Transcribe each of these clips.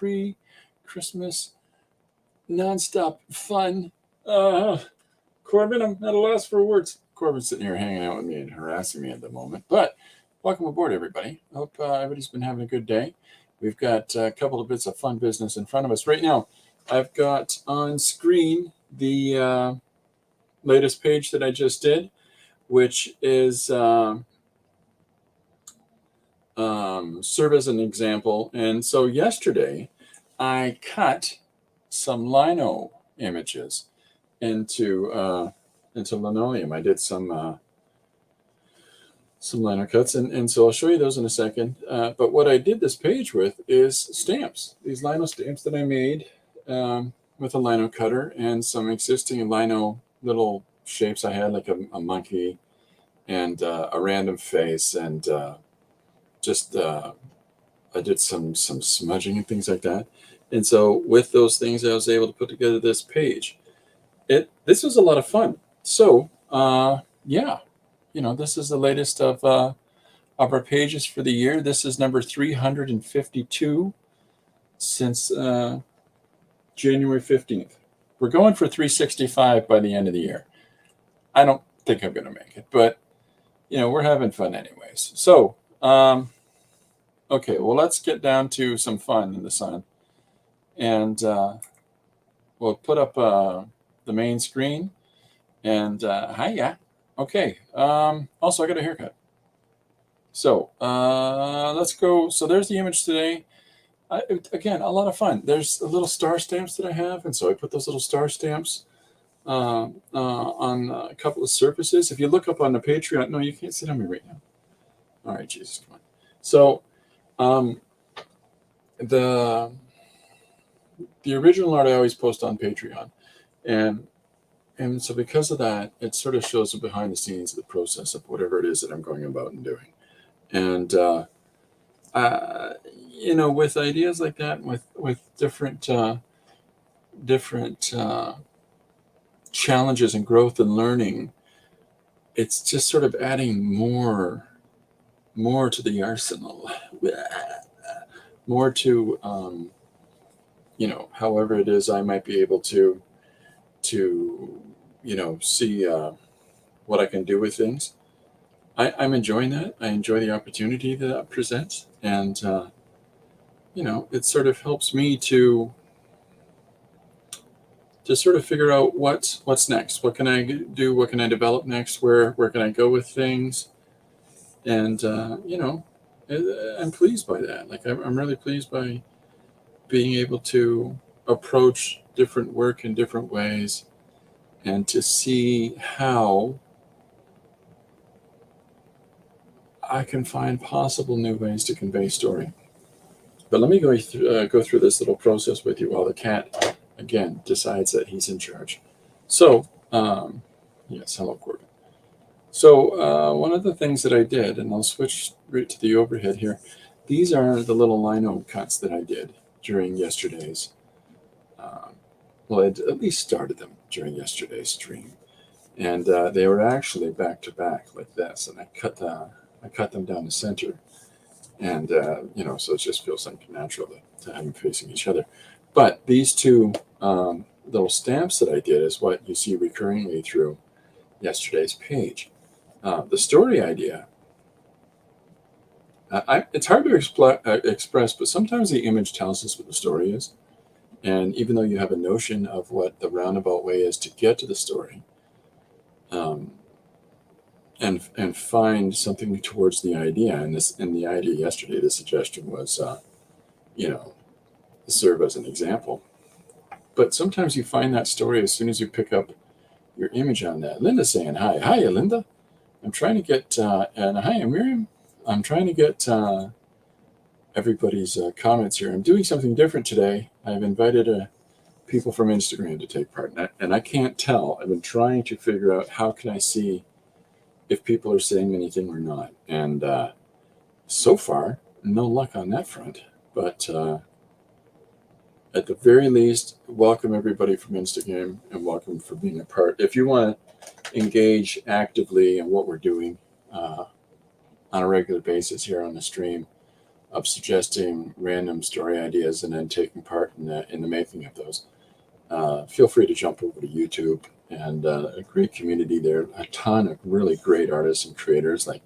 pre-Christmas nonstop fun. Corbin, I'm at a loss for words. Corbin's sitting here hanging out with me and harassing me at the moment. But welcome aboard, everybody. Hope everybody's been having a good day. We've got a couple of bits of fun business in front of us. Right now, I've got on screen the latest page that I just did, which is serve as an example. And so yesterday, I cut some lino images into linoleum. I did some lino cuts, and so I'll show you those in a second. But what I did this page with is stamps, these lino stamps that I made with a lino cutter and some existing lino little shapes I had, like a monkey and a random face, and I did some smudging and things like that. And so with those things, I was able to put together this page. This was a lot of fun. So yeah, this is the latest of our pages for the year. This is number 352 since January 15th. We're going for 365 by the end of the year. I don't think I'm going to make it, but we're having fun anyways. So okay, well, let's get down to some fun in the sun, and we'll put up the main screen. And hiya. Okay. Also, I got a haircut. So let's go. So there's the image today. Again, a lot of fun. There's little star stamps that I have, and so I put those little star stamps on a couple of surfaces. If you look up on the Patreon, no, you can't sit on me right now. All right, Jesus, come on. So the original art I always post on Patreon, and so because of that, it sort of shows the behind the scenes of the process of whatever it is that I'm going about and doing. And with ideas like that, with different challenges and growth and learning, it's just sort of adding more to the arsenal, more to however it is I might be able to see what I can do with things. I'm enjoying that. I enjoy the opportunity that presents, and it sort of helps me to sort of figure out what's next. What can I do? What can I develop next? Where can I go with things? And I'm pleased by that. Like I'm really pleased by being able to approach different work in different ways, and to see how I can find possible new ways to convey story. But let me go through this little process with you while the cat, again, decides that he's in charge. So, yes, hello, Corbin. So one of the things that I did, and I'll switch right to the overhead here, these are the little lino cuts that I did during yesterday's, well, I at least started them during yesterday's stream. And they were actually back to back like this, and I cut them down the center, and so it just feels like natural to have them facing each other. But these two little stamps that I did is what you see recurringly through yesterday's page. The story idea, it's hard to express, but sometimes the image tells us what the story is. And even though you have a notion of what the roundabout way is to get to the story, and find something towards the idea. And the idea yesterday, the suggestion was, serve as an example. But sometimes you find that story as soon as you pick up your image on that. Linda's saying hi. Hiya, Linda. I'm trying to get, and hi, Miriam. I'm trying to get everybody's comments here. I'm doing something different today. I've invited people from Instagram to take part, and I can't tell. I've been trying to figure out how can I see if people are saying anything or not. And so far, no luck on that front. But at the very least, welcome everybody from Instagram, and welcome for being a part. If you want to engage actively in what we're doing on a regular basis here on the stream, of suggesting random story ideas and then taking part in the making of those. Feel free to jump over to YouTube, and a great community there. A ton of really great artists and creators, like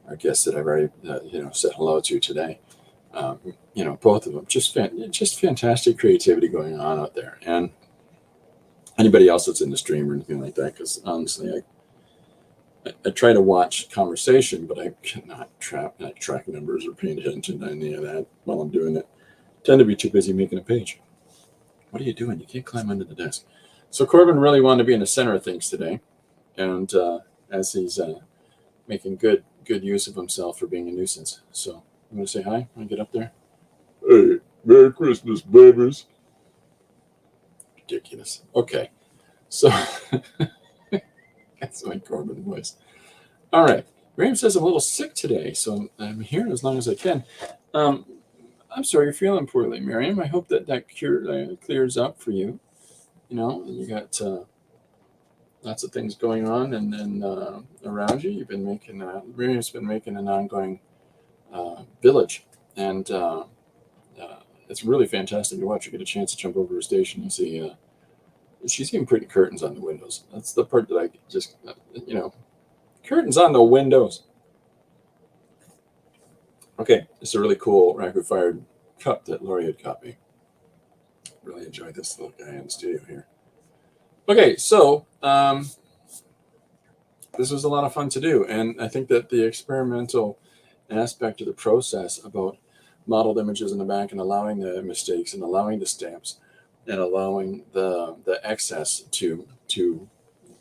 our guests that I've already said hello to today. Both of them just fantastic creativity going on out there. And anybody else that's in the stream or anything like that, because honestly, I try to watch conversation, but I cannot track numbers or pay attention to any of that while I'm doing it. I tend to be too busy making a page. What are you doing? You can't climb under the desk. So Corbin really wanted to be in the center of things today, and as he's making good use of himself for being a nuisance. So I'm going to say hi when I get up there. Hey, Merry Christmas, babies. Ridiculous. Okay, so that's my Corbin voice. All right. Graham says I'm a little sick today, so I'm here as long as I can. I'm sorry you're feeling poorly, Miriam. I hope that clears up for you. You got lots of things going on and around you. You've been making Miriam's been making an ongoing village, and it's really fantastic to watch. You get a chance to jump over her station and see. She's even putting curtains on the windows. That's the part that I just curtains on the windows. Okay, it's a really cool raccoon-fired cup that Lori had got me. Really enjoyed this little guy in the studio here. Okay, so this was a lot of fun to do, and I think that the experimental aspect of the process about modeled images in the back and allowing the mistakes and allowing the stamps and allowing the excess to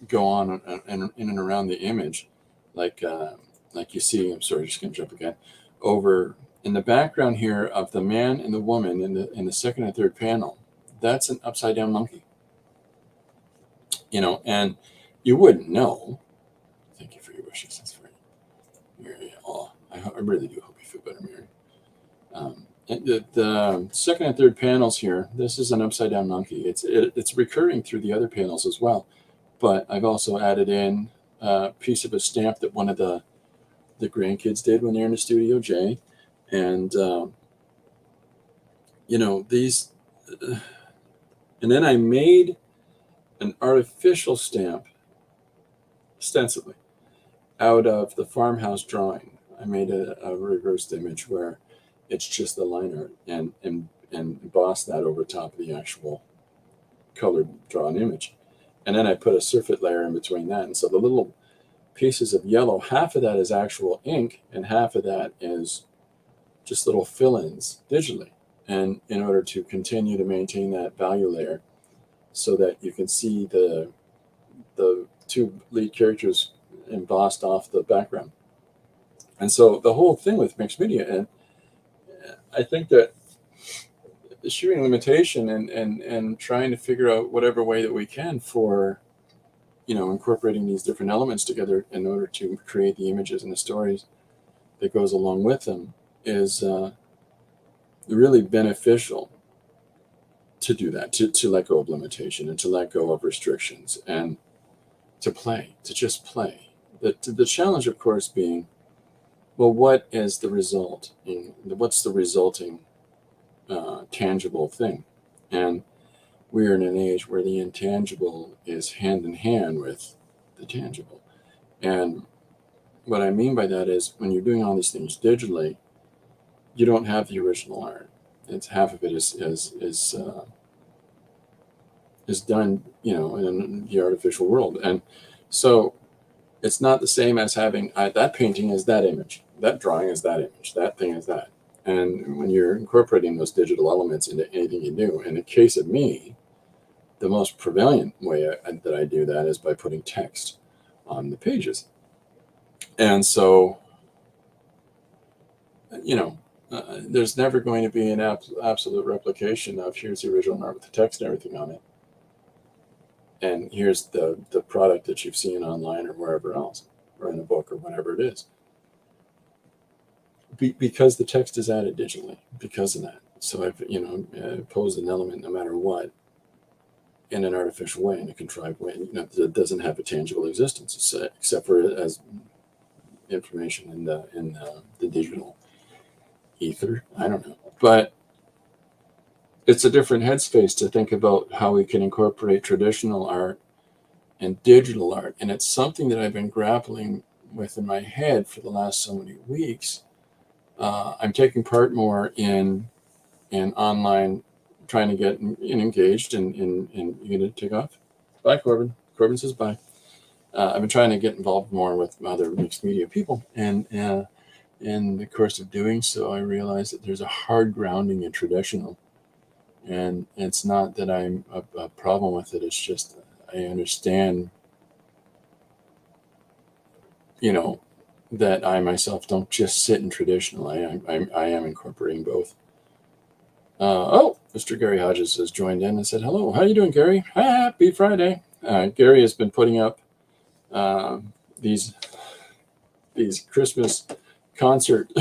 go on and in and around the image, like you see. I'm sorry, just gonna jump again. Over in the background here of the man and the woman in the second and third panel, that's an upside down monkey. And you wouldn't know. Thank you for your wishes. That's very, Mary. Oh, I really do hope you feel better, Mary. The second and third panels here, this is an upside down monkey. It's recurring through the other panels as well, but I've also added in a piece of a stamp that one of the grandkids did when they're in the studio, Jay, and these, and then I made an artificial stamp, ostensibly, out of the farmhouse drawing. I made a reversed image where it's just the line art and embossed that over top of the actual colored drawn image. And then I put a surfeit layer in between that. And so the little pieces of yellow, half of that is actual ink and half of that is just little fill-ins digitally. And in order to continue to maintain that value layer so that you can see the two lead characters embossed off the background. And so the whole thing with mixed media, and I think that the shooting limitation and trying to figure out whatever way that we can for incorporating these different elements together in order to create the images and the stories that goes along with them is really beneficial to do that, to let go of limitation and to let go of restrictions and to just play. The challenge, of course, being, well, what is the result? What's the resulting tangible thing? And we're in an age where the intangible is hand in hand with the tangible. And what I mean by that is when you're doing all these things digitally, you don't have the original art. It's half of it is done, in the artificial world. And so it's not the same as having that painting is that image, that drawing is that image, that thing is that. And when you're incorporating those digital elements into anything you do, in the case of me, the most prevalent way that I do that is by putting text on the pages. And so, there's never going to be an absolute replication of here's the original art with the text and everything on it. And here's the product that you've seen online or wherever else, or in a book or whatever it is. Because the text is added digitally, because of that. So I've posed an element no matter what in an artificial way, in a contrived way, that doesn't have a tangible existence, except for as information in the digital. ether. I don't know. But it's a different headspace to think about how we can incorporate traditional art and digital art. And it's something that I've been grappling with in my head for the last so many weeks. I'm taking part more in online, trying to get engaged in you gonna take off? Bye, Corbin. Corbin says bye. I've been trying to get involved more with other mixed media people, and in the course of doing so, I realized that there's a hard grounding in traditional, and it's not that I'm a problem with it. It's just I understand, that I myself don't just sit in traditional. I am incorporating both. Mr. Gary Hodges has joined in and said, hello. How you doing, Gary? Happy Friday. Gary has been putting up these Christmas concert.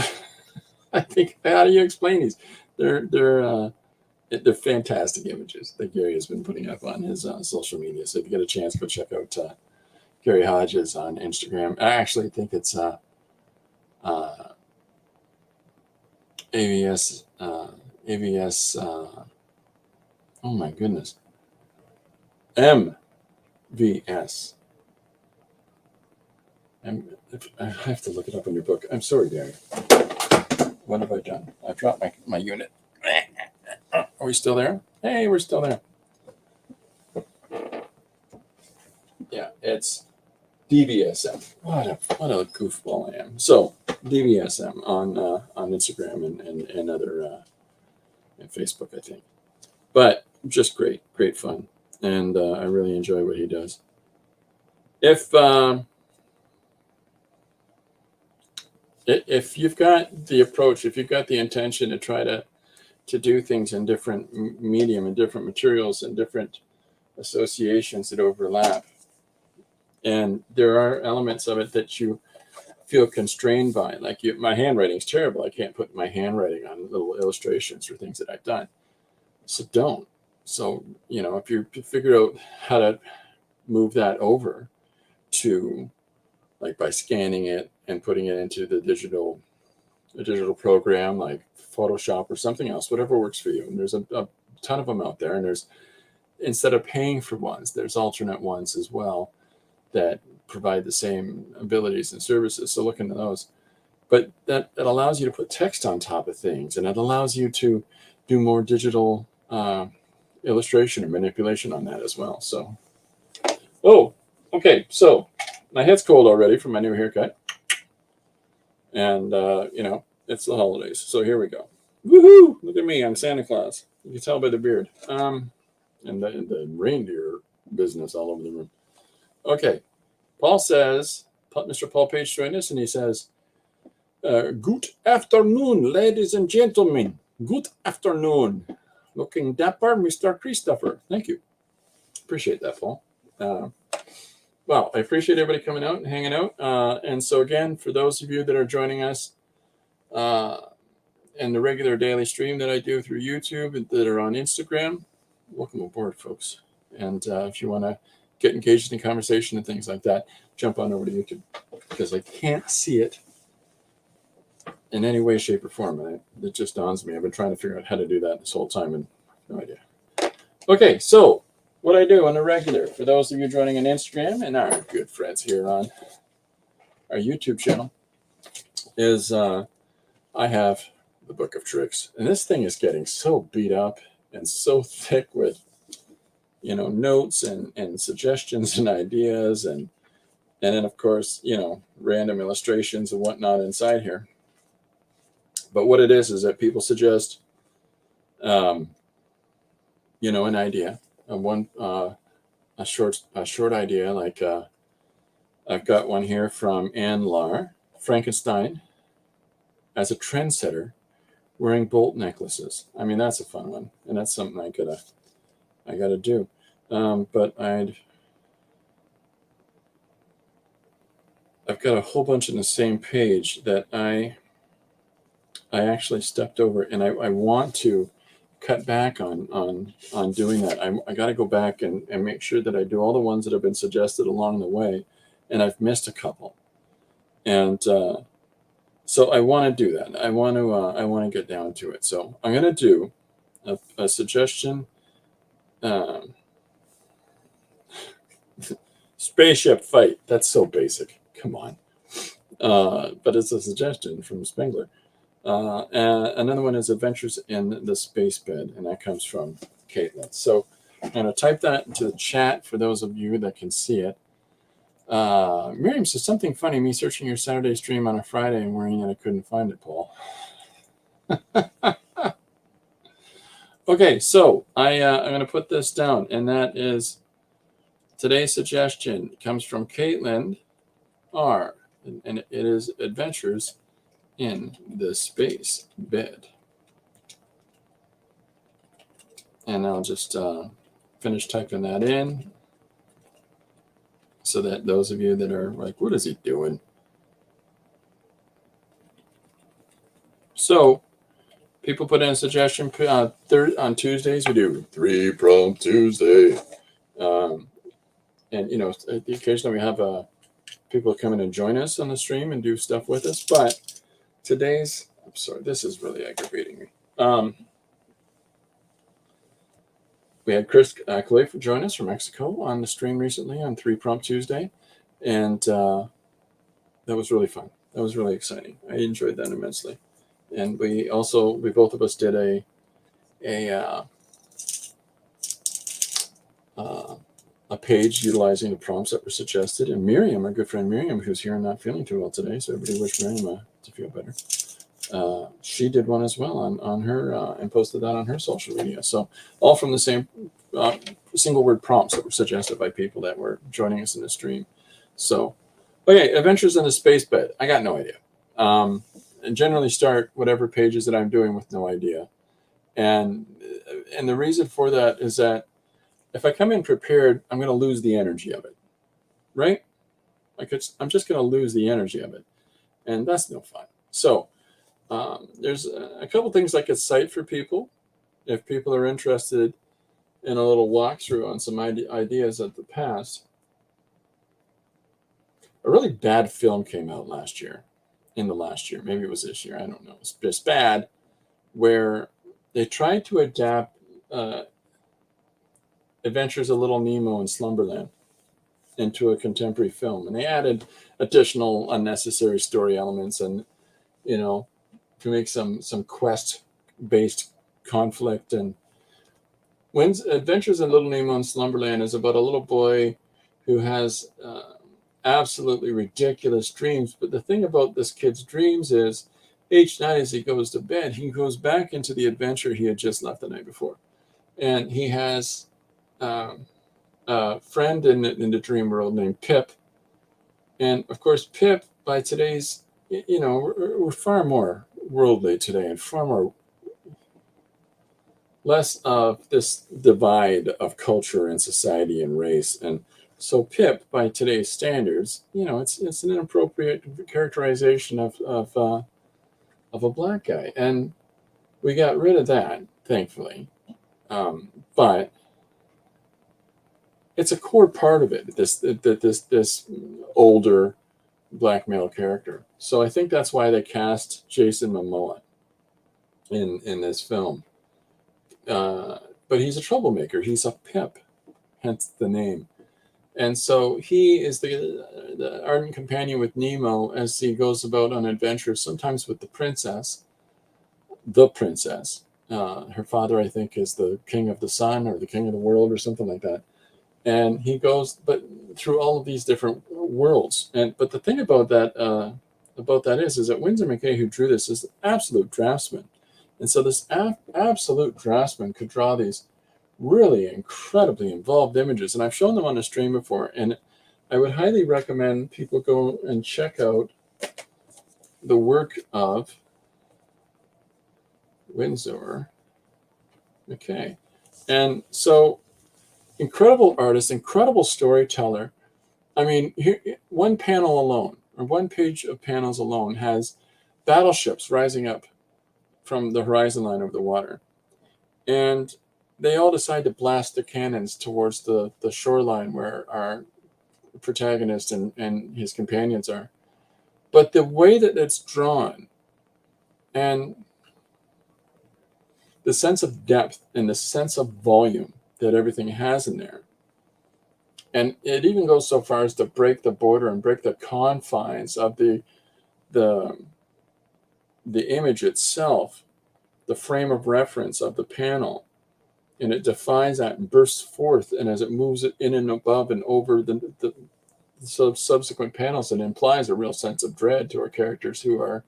I think, how do you explain these? They're fantastic images that Gary has been putting up on his social media. So if you get a chance, go check out Gary Hodges on Instagram. I actually think it's AVS. AVS. Oh my goodness. MVS. I have to look it up in your book. I'm sorry, Gary. What have I done? I've dropped my unit. Are we still there? Hey, we're still there. Yeah, it's DVSM. What a goofball I am. So DVSM on Instagram and other and Facebook, I think. But just great fun, and I really enjoy what he does. If you've got the approach, if you've got the intention to try to do things in different medium and different materials and different associations that overlap, and there are elements of it that you feel constrained by, like my handwriting is terrible. I can't put my handwriting on little illustrations or things that I've done. So don't. So, if you figure out how to move that over to, like, by scanning it and putting it into a digital program like Photoshop or something else, whatever works for you. And there's a ton of them out there. And instead of paying for ones, there's alternate ones as well that provide the same abilities and services. So look into those. But that allows you to put text on top of things, and it allows you to do more digital illustration or manipulation on that as well. So, okay. So my head's cold already from my new haircut, and it's the holidays. So here we go. Woohoo! Look at me, I'm Santa Claus. You can tell by the beard, and the reindeer business all over the room. Okay, Paul says, Mr. Paul Page joined us, and he says, "Good afternoon, ladies and gentlemen. Good afternoon. Looking dapper, Mr. Christopher." Thank you. Appreciate that, Paul. Well, I appreciate everybody coming out and hanging out. And so again, for those of you that are joining us in the regular daily stream that I do through YouTube and that are on Instagram, welcome aboard, folks. And if you want to get engaged in conversation and things like that, jump on over to YouTube, because I can't see it in any way, shape, or form. It just dawns on me. I've been trying to figure out how to do that this whole time, and no idea. Okay, so what I do on the regular, for those of you joining on Instagram and our good friends here on our YouTube channel, is I have the Book of Tricks. And this thing is getting so beat up and so thick with, notes and suggestions and ideas, and then, of course, random illustrations and whatnot inside here. But what it is that people suggest, an idea, a short idea. Like I've got one here from Anne Lar, Frankenstein as a trendsetter wearing bolt necklaces. I mean, that's a fun one, and that's something I gotta do. But I've got a whole bunch in the same page that I actually stepped over, and I want to cut back on doing that. I got to go back and make sure that I do all the ones that have been suggested along the way, and I've missed a couple. And So I want to do that. I want to get down to it. So I'm going to do a suggestion. Um, Spaceship fight. That's so basic. Come on. But it's a suggestion from Spengler. And another one is Adventures in the Space Bed, and that comes from Caitlin. So I'm going to type that into the chat for those of you that can see it. Miriam says, something funny, me searching your Saturday stream on a Friday and worrying that I couldn't find it, Paul. Okay, so I'm going to put this down, and that is today's suggestion. It comes from Caitlin R., and it is Adventures in the Space Bed. And I'll just finish typing that in so that those of you that are like, what is he doing? So people put in a suggestion. On Tuesdays, we do 3 Prompt Tuesday. And, occasionally we have people come in and join us on the stream and do stuff with us. But today's, I'm sorry, this is really aggravating me. We had Chris Ackley join us from Mexico on the stream recently on 3 Prompt Tuesday. And that was really fun. That was really exciting. I enjoyed that immensely. And we both of us did a page utilizing the prompts that were suggested. And Miriam, our good friend Miriam, who's here and not feeling too well today, so everybody wish Miriam to feel better. She did one as well on her and posted that on her social media. So all from the same single word prompts that were suggested by people that were joining us in the stream. So, okay, Adventures in the Space Bed. I got no idea. And generally start whatever pages that I'm doing with no idea. And the reason for that is that if I come in prepared, I'm going to lose the energy of it, right? I'm just going to lose the energy of it, and that's no fun. So there's a couple things I could cite for people if people are interested in a little walkthrough on some ideas of the past. A really bad film came out in the last year. Maybe it was this year. I don't know. It's just bad, where they tried to adapt Adventures of Little Nemo and Slumberland into a contemporary film. And they added additional unnecessary story elements and, to make some quest-based conflict. And when Adventures in Little Nemo and Slumberland is about a little boy who has absolutely ridiculous dreams. But the thing about this kid's dreams is each night as he goes to bed, he goes back into the adventure he had just left the night before. And he has a friend in the dream world named Pip. And of course, Pip, by today's, we're far more worldly today and far more less of this divide of culture and society and race. And so Pip, by today's standards, it's an inappropriate characterization of a black guy. And we got rid of that, thankfully. But it's a core part of it, this older black male character. So I think that's why they cast Jason Momoa in this film. But he's a troublemaker. He's a Pip, hence the name. And so he is the ardent companion with Nemo as he goes about on adventures, sometimes with the princess. Her father, I think, is the king of the sun or the king of the world or something like that. And he goes, but through all of these different worlds. But the thing about that is that Winsor McKay, who drew this, is an absolute draftsman. And so this absolute draftsman could draw these really incredibly involved images. And I've shown them on the stream before. And I would highly recommend people go and check out the work of Winsor McKay. And so incredible artist, incredible storyteller. I mean, here, one panel alone, or one page of panels alone, has battleships rising up from the horizon line of the water. And they all decide to blast their cannons towards the shoreline where our protagonist and his companions are. But the way that it's drawn and the sense of depth and the sense of volume that everything has in there, and it even goes so far as to break the border and break the confines of the image itself, the frame of reference of the panel, and it defies that and bursts forth. And as it moves it in and above and over the subsequent panels, it implies a real sense of dread to our characters, who are,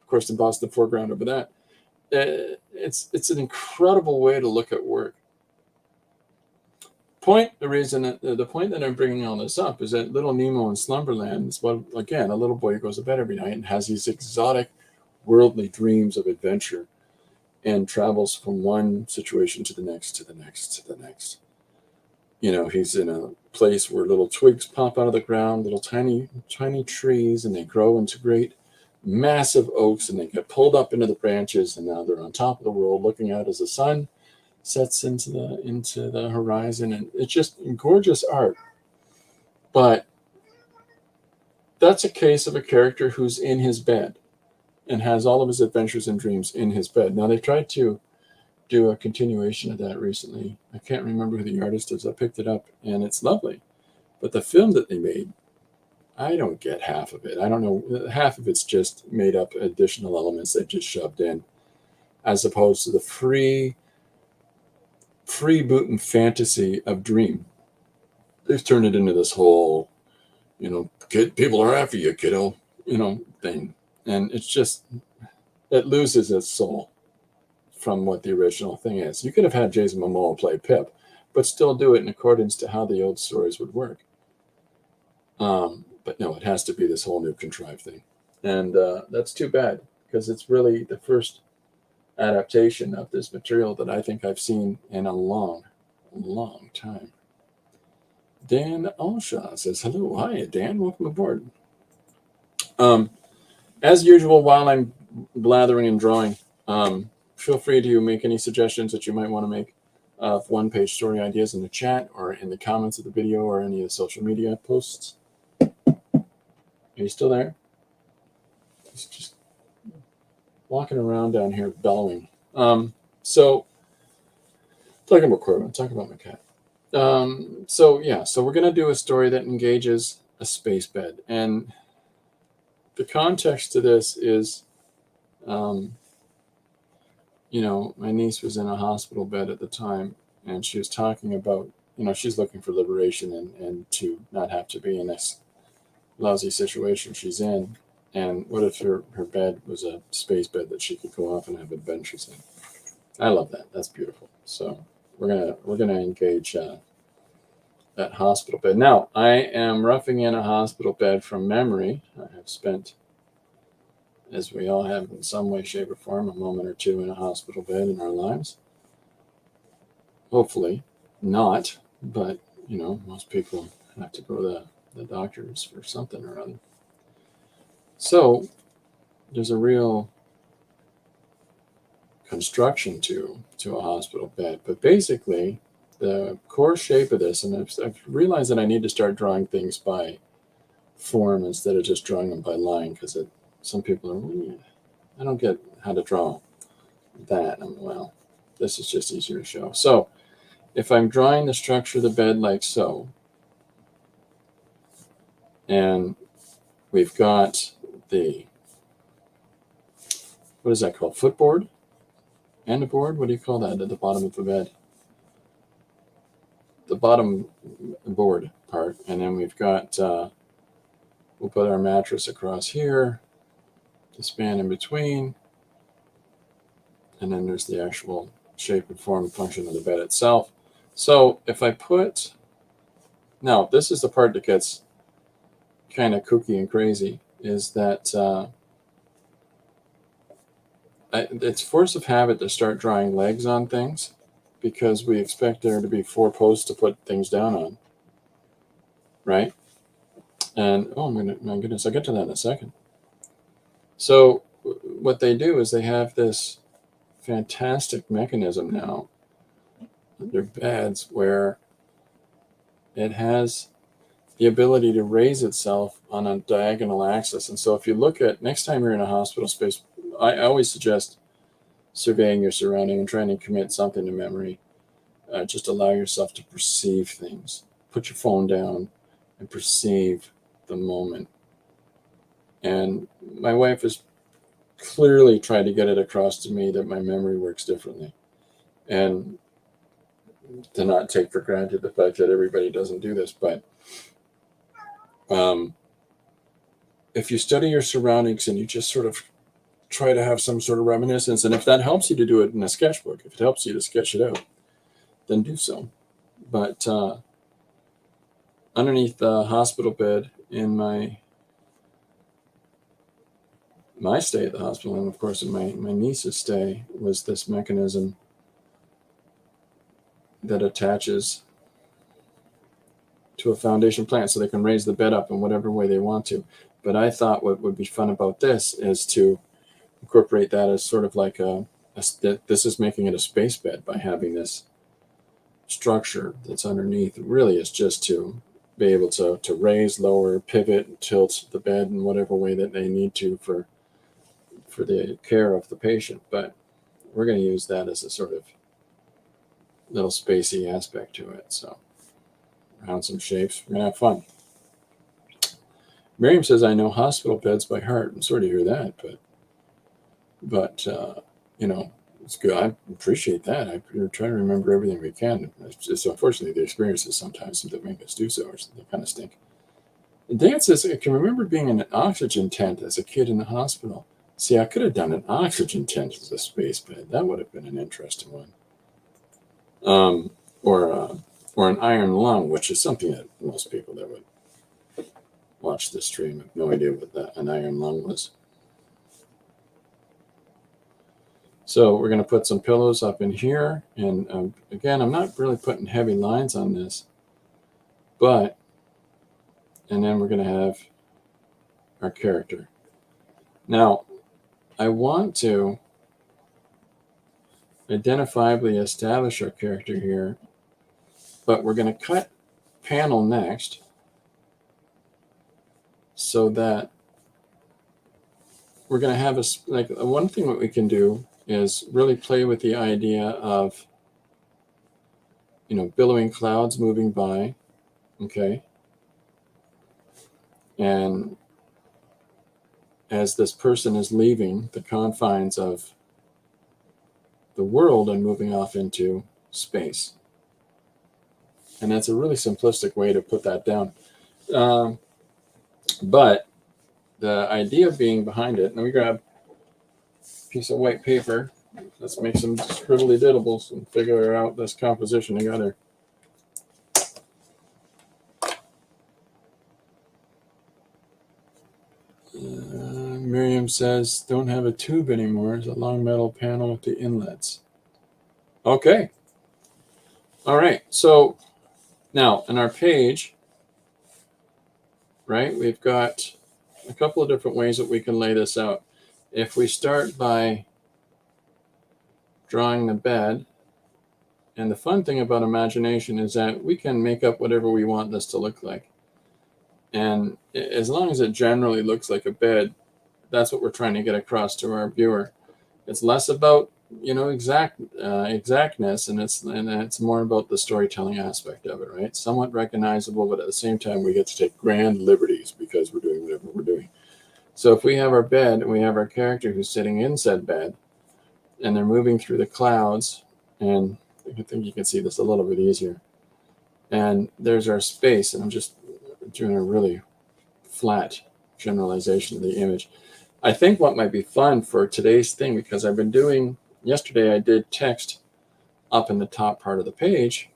of course, the boss in the foreground over that. It's an incredible way to look at work. The point that I'm bringing all this up is that Little Nemo in Slumberland is, well, again, a little boy who goes to bed every night and has these exotic, worldly dreams of adventure, and travels from one situation to the next, to the next, to the next. He's in a place where little twigs pop out of the ground, little tiny, tiny trees, and they grow into great, massive oaks, and they get pulled up into the branches, and now they're on top of the world, looking out as the sun sets into the horizon, and it's just gorgeous art. But that's a case of a character who's in his bed and has all of his adventures and dreams in his bed. Now, they tried to do a continuation of that recently. I can't remember who the artist is. I picked it up, and it's lovely. But the film that they made, I don't get half of it. I don't know. Half of it's just made up additional elements they just shoved in, as opposed to the freebooting fantasy of Dream. They've turned it into this whole, people are after you, kiddo, thing. And it's just, it loses its soul from what the original thing is. You could have had Jason Momoa play Pip, but still do it in accordance to how the old stories would work. But no, it has to be this whole new contrived thing. And that's too bad, because it's really the first adaptation of this material that I think I've seen in a long, long time. Dan Alshaw says, hello. Hi, Dan. Welcome aboard. As usual, while I'm blathering and drawing, feel free to make any suggestions that you might want to make of one-page story ideas in the chat or in the comments of the video or any of the social media posts. Are you still there? He's just walking around down here bellowing. So talking about Corbin, talking about my cat. So we're going to do a story that engages a space bed. And the context to this is, my niece was in a hospital bed at the time, and she was talking about, she's looking for liberation and to not have to be in this lousy situation she's in. And what if her bed was a space bed that she could go off and have adventures in? I love that. That's beautiful. So we're gonna engage that hospital bed. Now, I am roughing in a hospital bed from memory. I have spent, as we all have in some way, shape, or form, a moment or two in a hospital bed in our lives. Hopefully not, but most people have to go to the doctors for something or other. So there's a real construction to a hospital bed. But basically, the core shape of this, and I've realized that I need to start drawing things by form instead of just drawing them by line, because some people are, I don't get how to draw that. Well, this is just easier to show. So if I'm drawing the structure of the bed like so, and we've got the, what is that called? Footboard? And a board? What do you call that at the bottom of the bed? The bottom board part. And then we've got, we'll put our mattress across here, the span in between. And then there's the actual shape and form and function of the bed itself. So if I put, now this is the part that gets kind of kooky and crazy, is that it's force of habit to start drawing legs on things, because we expect there to be 4 posts to put things down on, right? And oh my goodness, I'll get to that in a second. So what they do is they have this fantastic mechanism now, their beds, where it has the ability to raise itself on a diagonal axis. And so if you look at, next time you're in a hospital space, I always suggest surveying your surrounding and trying to commit something to memory. Just allow yourself to perceive things. Put your phone down and perceive the moment. And my wife has clearly tried to get it across to me that my memory works differently. And to not take for granted the fact that everybody doesn't do this. But if you study your surroundings and you just sort of try to have some sort of reminiscence, and if that helps you to do it in a sketchbook, if it helps you to sketch it out, then do so. But underneath the hospital bed in my stay at the hospital, and of course in my niece's stay, was this mechanism that attaches to a foundation plant so they can raise the bed up in whatever way they want to. But I thought what would be fun about this is to incorporate that as sort of like this is making it a space bed by having this structure that's underneath. It really is just to be able to raise, lower, pivot, tilt the bed in whatever way that they need to for the care of the patient. But we're going to use that as a sort of little spacey aspect to it. So around some shapes, we're going to have fun. Miriam says, I know hospital beds by heart. I'm sorry to hear that, but it's good. I appreciate that. We're trying to remember everything we can. It's just unfortunately the experiences sometimes that make us do so, or they kind of stink. Dan says, I can remember being in an oxygen tent as a kid in the hospital. See, I could have done an oxygen tent as a space bed. That would have been an interesting one. Or an iron lung, which is something that most people that would watch this stream have no idea what an iron lung was. So we're going to put some pillows up in here. And again, I'm not really putting heavy lines on this, and then we're going to have our character. Now, I want to identifiably establish our character here, but we're going to cut panel next so that we're going to have one thing that we can do is really play with the idea of, billowing clouds moving by, okay? And as this person is leaving the confines of the world and moving off into space. And that's a really simplistic way to put that down. But the idea being behind it, let me grab a piece of white paper. Let's make some scribbly diddles and figure out this composition together. Miriam says, don't have a tube anymore. It's a long metal panel with the inlets. Okay. All right. So now in our page, right, we've got a couple of different ways that we can lay this out. If we start by drawing the bed, and the fun thing about imagination is that we can make up whatever we want this to look like. And as long as it generally looks like a bed, that's what we're trying to get across to our viewer. It's less about exactness, and it's more about the storytelling aspect of it, right? Somewhat recognizable, but at the same time, we get to take grand liberties because we're doing whatever we're doing. So if we have our bed and we have our character who's sitting in said bed, and they're moving through the clouds, and I think you can see this a little bit easier. And there's our space, and I'm just doing a really flat generalization of the image. I think what might be fun for today's thing, because I've been doing, yesterday I did text up in the top part of the page.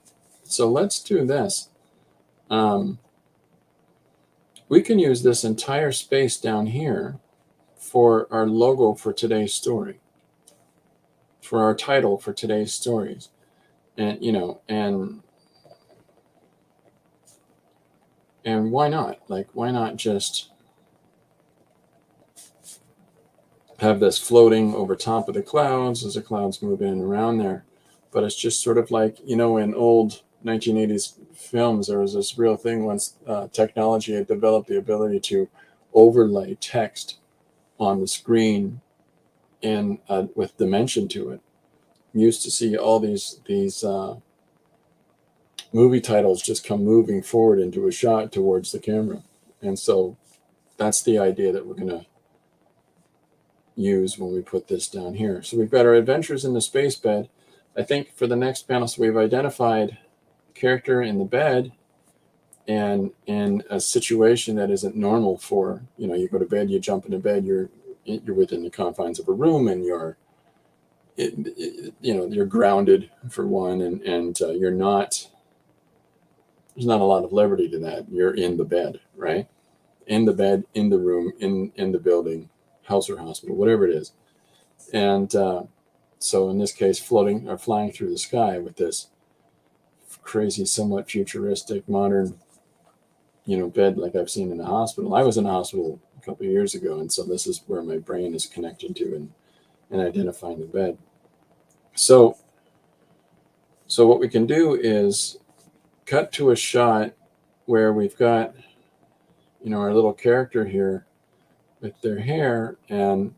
So let's do this. We can use this entire space down here for our logo for today's story, for our title for today's stories. And, and why not? Why not just have this floating over top of the clouds as the clouds move in and around there? But it's just sort of like, in old 1980s films, there was this real thing once technology had developed the ability to overlay text on the screen and with dimension to it. You used to see all these movie titles just come moving forward into a shot towards the camera. And so that's the idea that we're going to use when we put this down here. So we've got our adventures in the space bed. I think for the next panel, so we've identified character in the bed and in a situation that isn't normal for, you go to bed, you jump into bed, you're within the confines of a room, and you're grounded for one, and you're not, there's not a lot of liberty to that. You're in the bed, right? In the bed, in the room, in the building, house or hospital, whatever it is. And so in this case, floating or flying through the sky with this crazy, somewhat futuristic, modern, bed like I've seen in a hospital. I was in a hospital a couple of years ago, and so this is where my brain is connected to and identifying the bed. So what we can do is cut to a shot where we've got, our little character here with their hair, and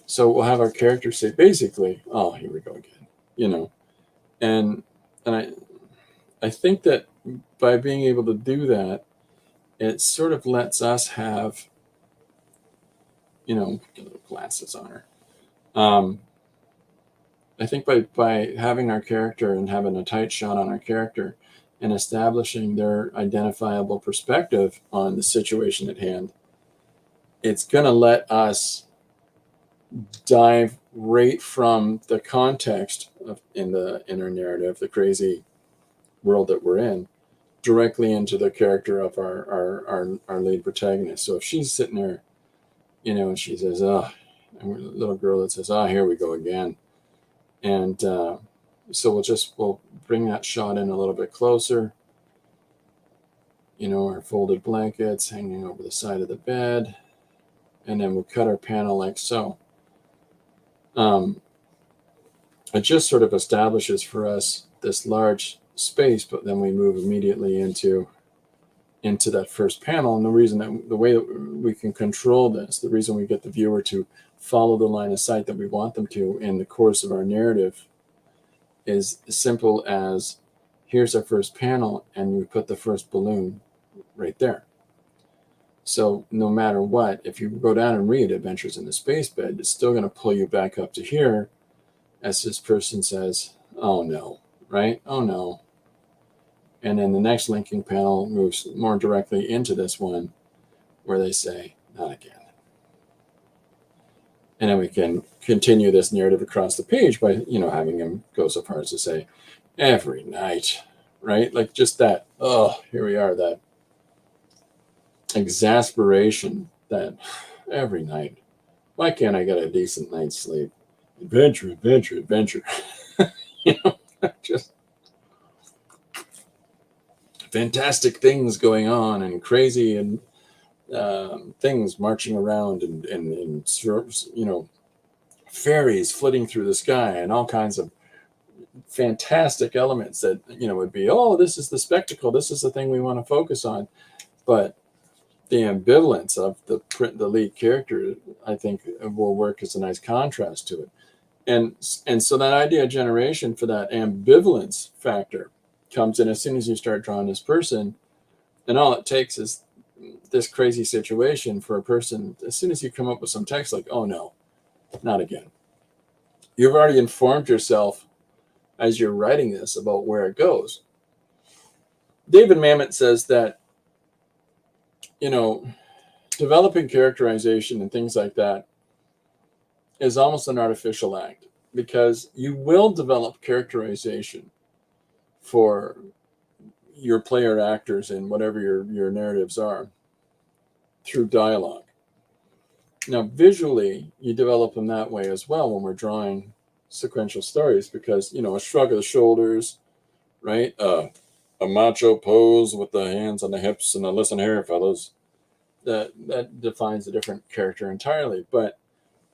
so we'll have our character say basically, "Oh, here we go again," and I think that by being able to do that, it sort of lets us have, get little glasses on her. I think by having our character and having a tight shot on our character and establishing their identifiable perspective on the situation at hand, it's going to let us dive right from the context in our narrative, the crazy world that we're in, directly into the character of our lead protagonist. So if she's sitting there, and she says, "Oh," and we're a little girl that says, "Oh, here we go again," and so we'll bring that shot in a little bit closer. Our folded blankets hanging over the side of the bed, and then we'll cut our panel like so. It just sort of establishes for us this large space, but then we move immediately into that first panel. And the way that we can control this, the reason we get the viewer to follow the line of sight that we want them to in the course of our narrative, is as simple as, here's our first panel, and we put the first balloon right there. So no matter what, if you go down and read Adventures in the Space Bed, it's still going to pull you back up to here as this person says, "Oh no," right? "Oh no." And then the next linking panel moves more directly into this one where they say, "Not again." And then we can continue this narrative across the page by, having him go so far as to say, "Every night," right? Like just that, oh, here we are, that exasperation that every night, why can't I get a decent night's sleep? Adventure, adventure, adventure. Just fantastic things going on and crazy and things marching around and fairies flitting through the sky and all kinds of fantastic elements that would be, oh, this is the spectacle, this is the thing we want to focus on. But the ambivalence of the lead character, I think, will work as a nice contrast to it. And so that idea generation for that ambivalence factor comes in as soon as you start drawing this person. And all it takes is this crazy situation for a person. As soon as you come up with some text like, "Oh no, not again," you've already informed yourself as you're writing this about where it goes. David Mamet says that, developing characterization and things like that is almost an artificial act, because you will develop characterization for your player actors and whatever your narratives are through dialogue. Now, visually, you develop them that way as well when we're drawing sequential stories, because, a shrug of the shoulders, right? A macho pose with the hands on the hips and a "listen here, fellas," that defines a different character entirely. But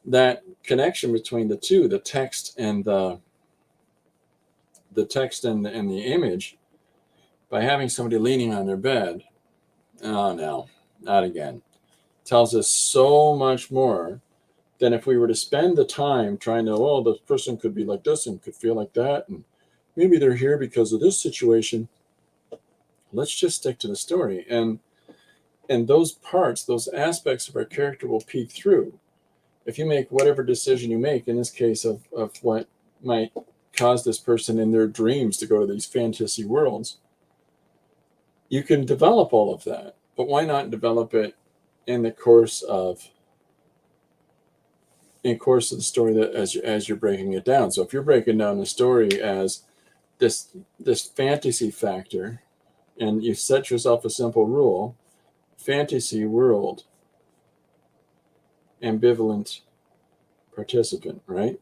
that connection between the two, the text and the image, by having somebody leaning on their bed, oh no, not again, tells us so much more than if we were to spend the time trying to, oh, the person could be like this and could feel like that, and maybe they're here because of this situation. Let's just stick to the story. And those parts, those aspects of our character will peek through. If you make whatever decision you make, in this case of what might cause this person in their dreams to go to these fantasy worlds, you can develop all of that. But why not develop it in the course of the story, that as you're breaking it down? So if you're breaking down the story as this fantasy factor, and you set yourself a simple rule: fantasy world, ambivalent participant, right?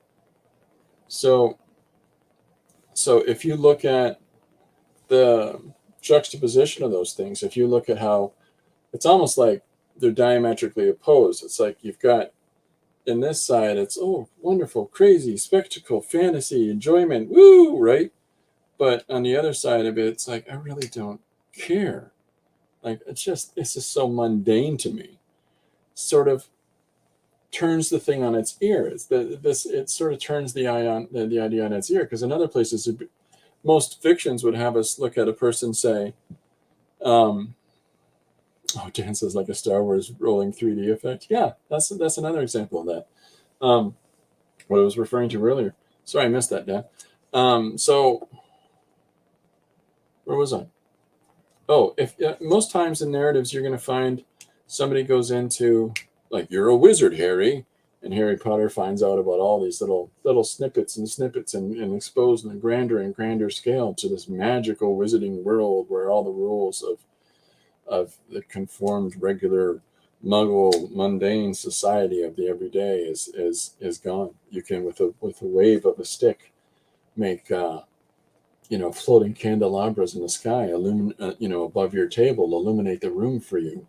So if you look at the juxtaposition of those things, if you look at how it's almost like they're diametrically opposed. It's like you've got, in this side, it's, oh, wonderful, crazy, spectacle, fantasy, enjoyment, woo, right? But on the other side of it, it's like, I really don't care. Like, it's just so mundane to me. Sort of turns the thing on its ear. It sort of turns the idea on its ear, because in other places, most fictions would have us look at a person, say, oh, Dan says like a Star Wars rolling 3D effect. Yeah, that's another example of that. What I was referring to earlier. Sorry, I missed that, Dan. So where was I? Oh, if most times in narratives, you're going to find somebody goes into, like, you're a wizard, Harry, and Harry Potter finds out about all these little snippets and exposed in a grander and grander scale to this magical wizarding world where all the rules of the conformed, regular, muggle, mundane society of the everyday is gone. You can, with a wave of a stick, make floating candelabras in the sky, above your table, illuminate the room for you.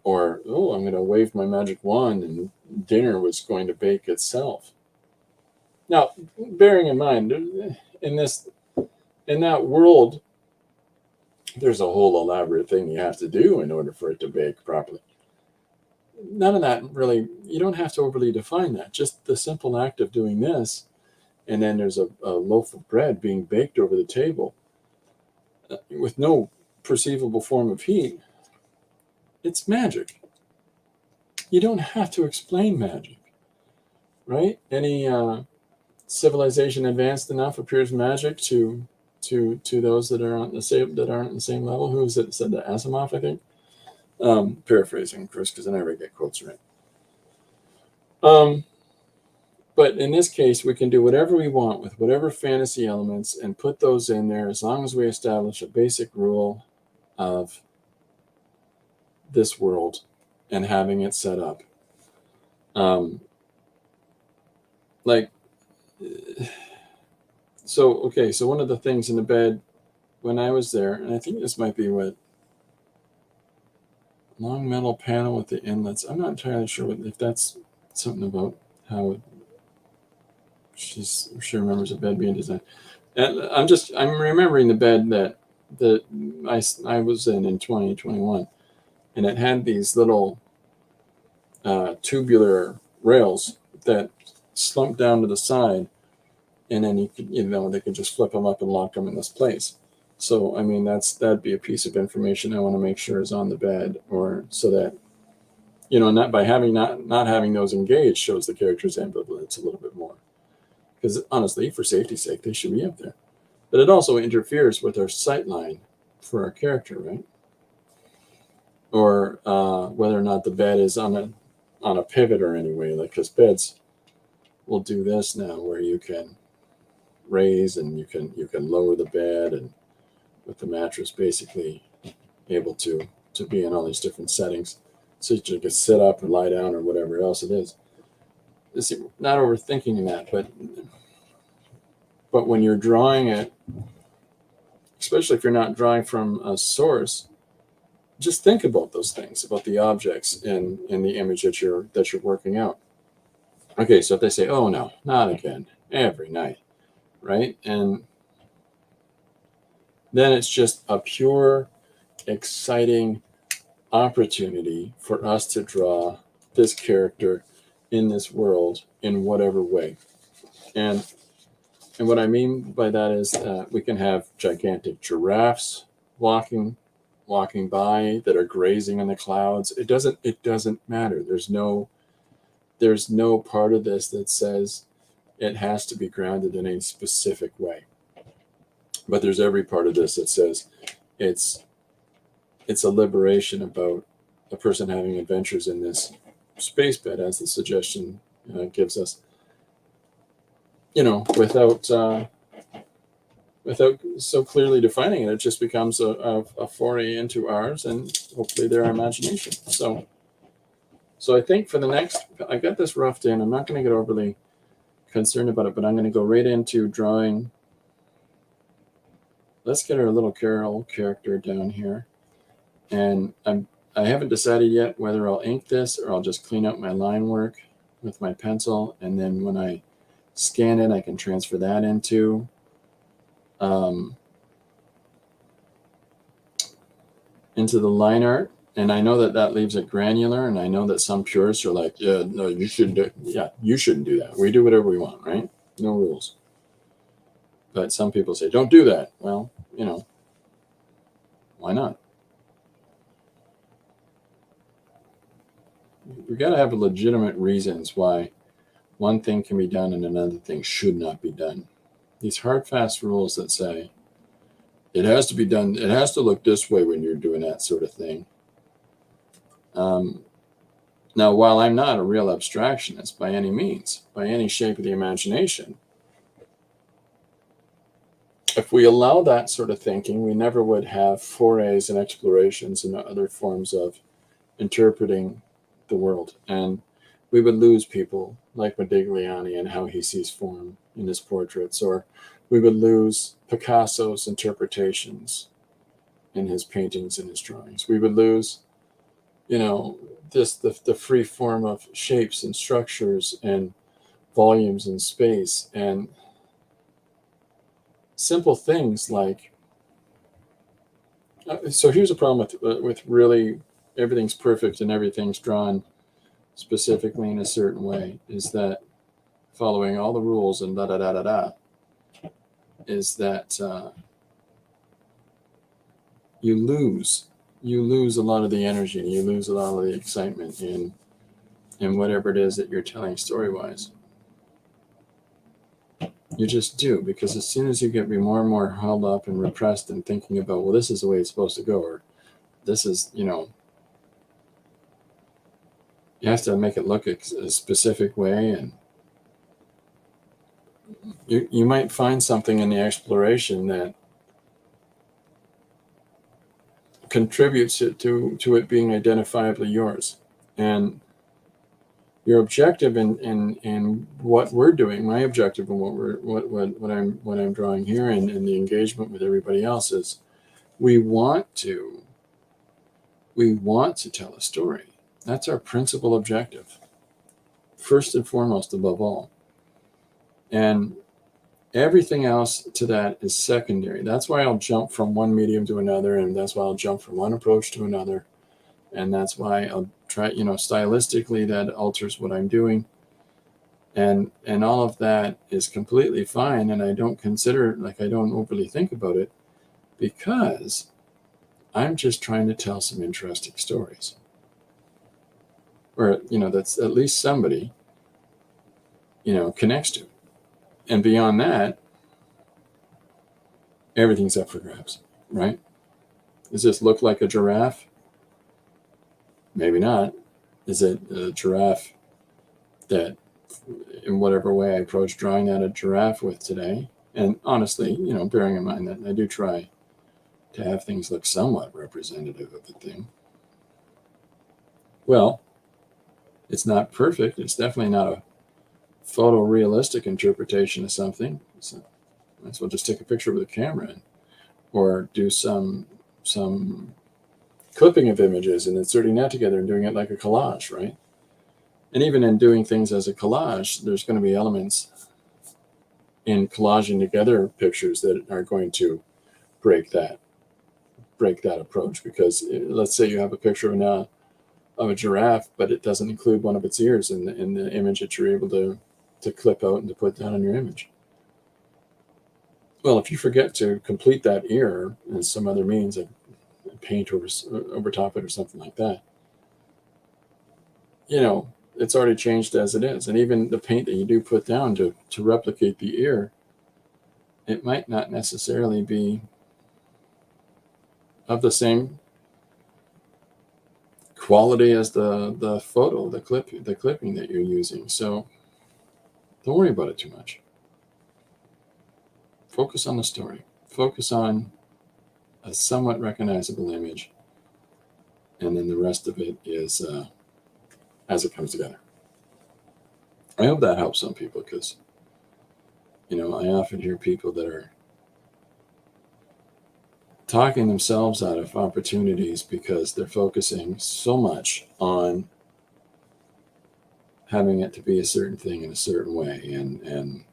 Or, oh, I'm going to wave my magic wand and dinner was going to bake itself. Now, bearing in mind, in that world, there's a whole elaborate thing you have to do in order for it to bake properly. None of that really, you don't have to overly define that. Just the simple act of doing this, and then there's a loaf of bread being baked over the table with no perceivable form of heat. It's magic. You don't have to explain magic, right? Any civilization advanced enough appears magic to those that aren't the same level. Who is it said that? Asimov, I think. Paraphrasing, of course, because I never get quotes right. But in this case, we can do whatever we want with whatever fantasy elements and put those in there, as long as we establish a basic rule of this world and having it set up. So one of the things in the bed when I was there, and I think this might be what long metal panel with the inlets. I'm not entirely sure if that's something about how she remembers a bed being designed. And I'm remembering the bed that I was in 2021, and it had these little tubular rails that slumped down to the side, and then they could just flip them up and lock them in this place. So, I mean, that'd be a piece of information I want to make sure is on the bed, or so that, not by not having those engaged shows the character's ambivalence a little bit more. Because honestly, for safety's sake, they should be up there. But it also interferes with our sight line for our character, right? Or whether or not the bed is on a pivot or anyway, like, because beds will do this now, where you can raise and you can lower the bed, and with the mattress basically able to be in all these different settings, so you can sit up or lie down or whatever else it is. Not overthinking that, but when you're drawing it, especially if you're not drawing from a source, just think about those things, about the objects in the image that you're working out. Okay, so if they say, oh no, not again, every night, right? And then it's just a pure, exciting opportunity for us to draw this character in this world in whatever way. And what I mean by that is we can have gigantic giraffes walking by that are grazing in the clouds. It doesn't matter. There's no part of this that says it has to be grounded in a specific way. But there's every part of this that says it's a liberation about a person having adventures in this space bed, as the suggestion gives us. Without so clearly defining it, it just becomes a foray into ours and hopefully their imagination. So I think for the next, I got this roughed in. I'm not going to get overly concerned about it, but I'm going to go right into drawing. Let's get our little Carol character down here. And I haven't decided yet whether I'll ink this or I'll just clean up my line work with my pencil. And then when I scan it, I can transfer that into the line art. And I know that leaves it granular, and I know that some purists are like, yeah, no, you shouldn't do that. We do whatever we want, right? No rules. But some people say, don't do that. Well, why not? We got to have legitimate reasons why one thing can be done and another thing should not be done. These hard, fast rules that say it has to be done, it has to look this way when you're doing that sort of thing. Now, while I'm not a real abstractionist by any means, by any shape of the imagination, if we allow that sort of thinking, we never would have forays and explorations and other forms of interpreting the world. And we would lose people like Modigliani and how he sees form in his portraits, or we would lose Picasso's interpretations in his paintings and his drawings. We would lose, the free form of shapes and structures and volumes and space and simple things like. So here's a problem with really everything's perfect and everything's drawn specifically in a certain way, is that following all the rules and is that you lose a lot of the energy, and you lose a lot of the excitement in whatever it is that you're telling story-wise. You just do, because as soon as you get more and more held up and repressed and thinking about, well, this is the way it's supposed to go, or this is, you have to make it look a specific way, and you might find something in the exploration that contributes to it being identifiably yours. And your objective in what we're doing, my objective in what I'm drawing here, and the engagement with everybody else, is we want to tell a story. That's our principal objective, first and foremost, above all. And everything else to that is secondary. That's why I'll jump from one medium to another, and that's why I'll jump from one approach to another. And that's why I'll try, stylistically that alters what I'm doing. And all of that is completely fine. And I don't consider, I don't overly think about it, because I'm just trying to tell some interesting stories. Or, that's at least somebody, connects to. And beyond that, everything's up for grabs, right? Does this look like a giraffe? Maybe not. Is it a giraffe that, in whatever way I approach drawing that a giraffe with today? And honestly, bearing in mind that I do try to have things look somewhat representative of the thing. Well, it's not perfect. It's definitely not a photorealistic interpretation of something. So might as well just take a picture with a camera, or do some clipping of images and inserting that together and doing it like a collage, right? And even in doing things as a collage, there's going to be elements in collaging together pictures that are going to break that approach, because let's say you have a picture of a giraffe, but it doesn't include one of its ears in the image that you're able to clip out and to put down on your image. Well, if you forget to complete that ear in some other means, like paint over top it or something like that, it's already changed as it is. And even the paint that you do put down to replicate the ear, it might not necessarily be of the same quality as the photo, the clipping that you're using. So don't worry about it too much. Focus on the story. Focus on a somewhat recognizable image, and then the rest of it is as it comes together. I hope that helps some people, because I often hear people that are talking themselves out of opportunities because they're focusing so much on having it to be a certain thing in a certain way, and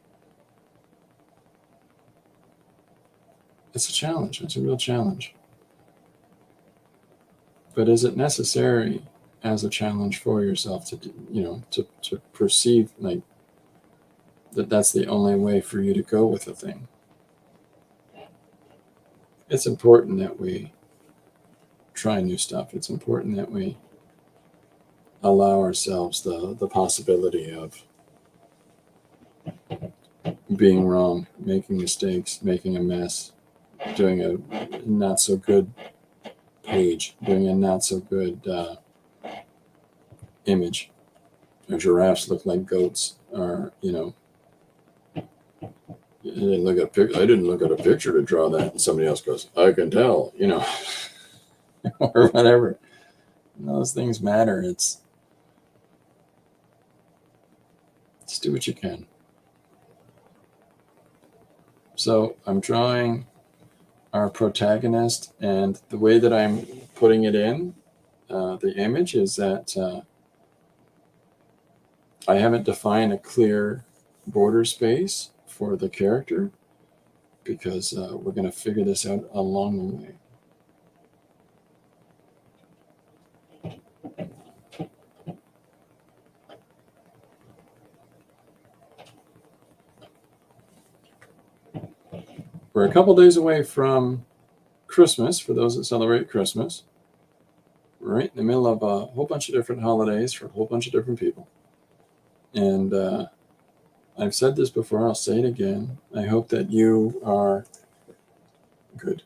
it's a challenge. It's a real challenge. But is it necessary as a challenge for yourself to to perceive like that's the only way for you to go with a thing? It's important that we try new stuff. It's important that we allow ourselves the possibility of being wrong, making mistakes, making a mess, doing a not so good page, doing a not so good image. Or giraffes look like goats, or I didn't look at a picture to draw that. And somebody else goes, I can tell, or whatever. Those things matter. It's just do what you can. So I'm drawing our protagonist, and the way that I'm putting it in the image is that I haven't defined a clear border space for the character, because we're going to figure this out along the way. We're a couple days away from Christmas, for those that celebrate Christmas. We're right in the middle of a whole bunch of different holidays for a whole bunch of different people. And I've said this before, I'll say it again. I hope that you are good.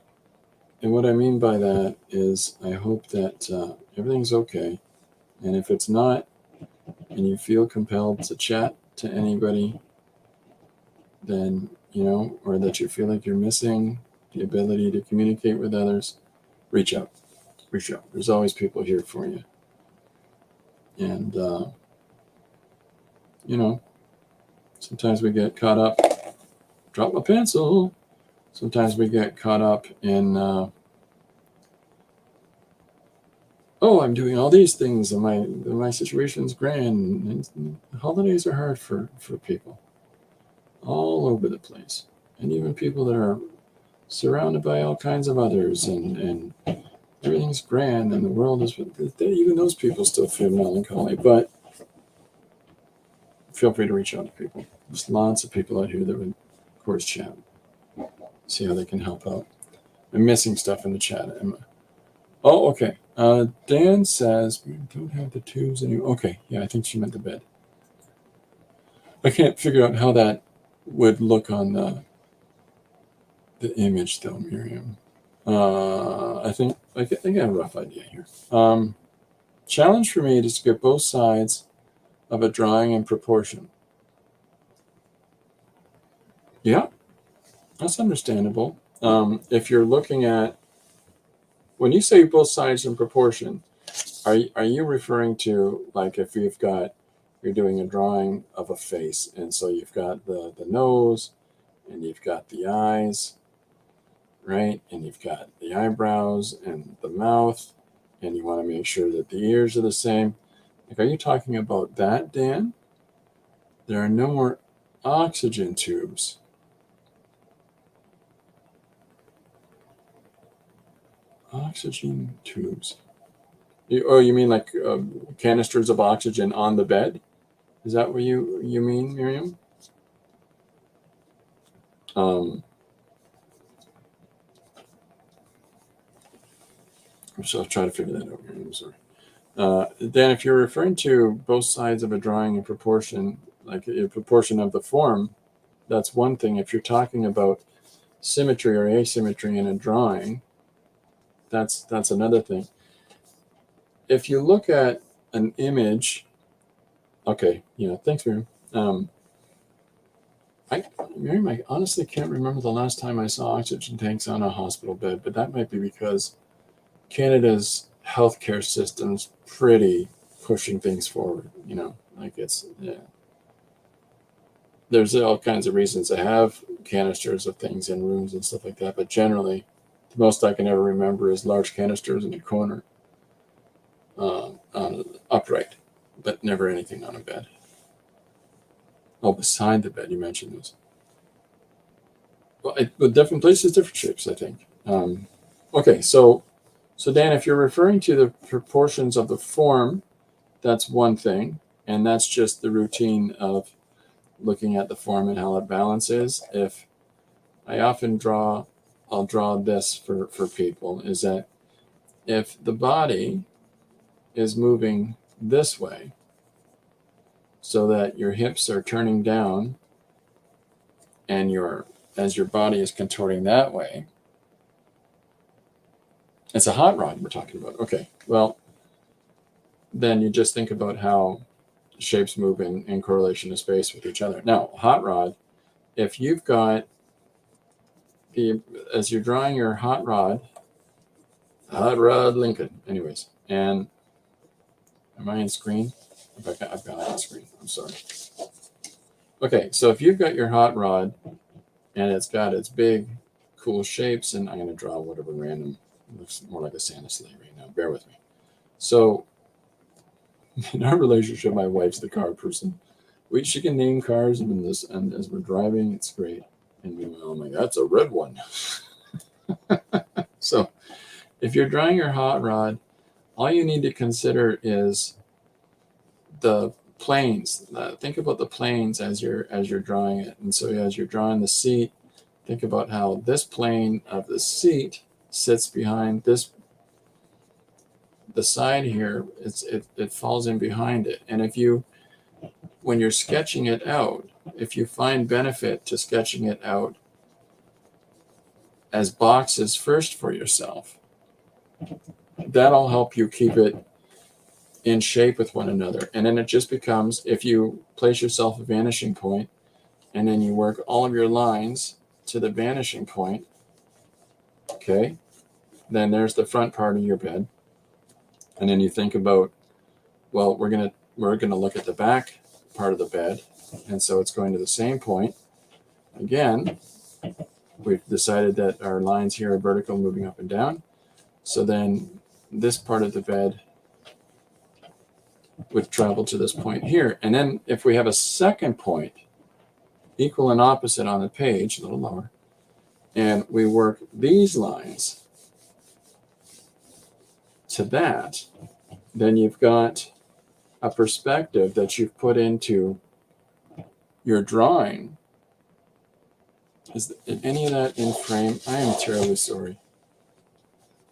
And what I mean by that is I hope that everything's okay. And if it's not, and you feel compelled to chat to anybody, then, or that you feel like you're missing the ability to communicate with others, reach out. There's always people here for you. And, sometimes we get caught up, drop my pencil. Sometimes we get caught up in, I'm doing all these things and my situation's grand. And holidays are hard for people all over the place. And even people that are surrounded by all kinds of others, and everything's grand, and the world is, even those people still feel melancholy. But feel free to reach out to people. There's lots of people out here that would, of course, chat. See how they can help out. I'm missing stuff in the chat. Oh, okay. Dan says we don't have the tubes anymore. Okay, yeah, I think she meant the bed. I can't figure out how that would look on the image, though, Miriam. I think I have a rough idea here. Challenge for me is to get both sides of a drawing in proportion. Yeah, that's understandable. If you're looking at, when you say both sides in proportion, are you referring to, like, if you're doing a drawing of a face, and so you've got the nose, and you've got the eyes, right? And you've got the eyebrows and the mouth, and you want to make sure that the ears are the same. Like, are you talking about that, Dan? There are no more oxygen tubes. Oxygen tubes. You mean like canisters of oxygen on the bed? Is that what you mean, Miriam? So I'll try to figure that out here. I'm sorry. Then if you're referring to both sides of a drawing in proportion, like a proportion of the form, that's one thing. If you're talking about symmetry or asymmetry in a drawing, that's another thing. If you look at an image, okay, yeah, thanks, Miriam. Miriam, I honestly can't remember the last time I saw oxygen tanks on a hospital bed, but that might be because Canada's healthcare system's pretty pushing things forward, like it's, yeah. There's all kinds of reasons to have canisters of things in rooms and stuff like that, but generally, the most I can ever remember is large canisters in a corner, upright, but never anything on a bed. Oh, beside the bed, you mentioned those. Well, with different places, different shapes, I think. Okay, so Dan, if you're referring to the proportions of the form, that's one thing, and that's just the routine of looking at the form and how it balances. If I often I'll draw this for people, is that if the body is moving this way, so that your hips are turning down and as your body is contorting that way, it's a hot rod we're talking about. Okay, well, then you just think about how shapes move in correlation to space with each other. Now, hot rod, if you've got as you're drawing your hot rod Lincoln, anyways, and am I on screen? I've got it on screen. I'm sorry. Okay, so if you've got your hot rod and it's got its big, cool shapes, and I'm going to draw whatever random, looks more like a Santa sleigh right now. Bear with me. So, in our relationship, my wife's the car person. She can name cars, and as we're driving, it's great. And meanwhile, I'm like, that's a red one. So, if you're drawing your hot rod, all you need to consider is the planes. Think about the planes as you're drawing it. And so as you're drawing the seat, think about how this plane of the seat sits behind the side here. It falls in behind it. And when you're sketching it out, if you find benefit to sketching it out as boxes first for yourself, that'll help you keep it in shape with one another. And then it just becomes, if you place yourself a vanishing point and then you work all of your lines to the vanishing point, okay, then there's the front part of your bed. And then you think about, well, we're gonna look at the back part of the bed, and so it's going to the same point. Again, we've decided that our lines here are vertical, moving up and down. So then this part of the bed would travel to this point here. And then if we have a second point, equal and opposite on the page, a little lower, and we work these lines to that, then you've got a perspective that you've put into your drawing. Is any of that in frame? I am terribly sorry.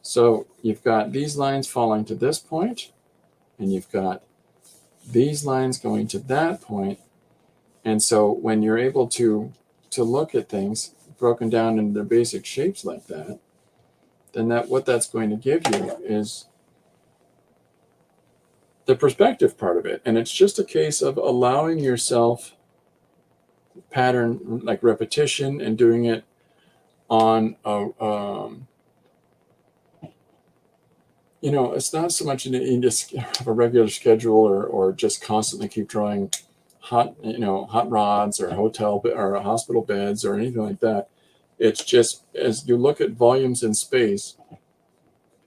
So you've got these lines falling to this point, and you've got these lines going to that point. And so when you're able to look at things broken down into their basic shapes like that, then what that's going to give you is the perspective part of it. And it's just a case of allowing yourself pattern, like repetition, and doing it on it's not so much you just have a regular schedule or just constantly keep drawing hot rods or hotel or hospital beds or anything like that. It's just as you look at volumes in space,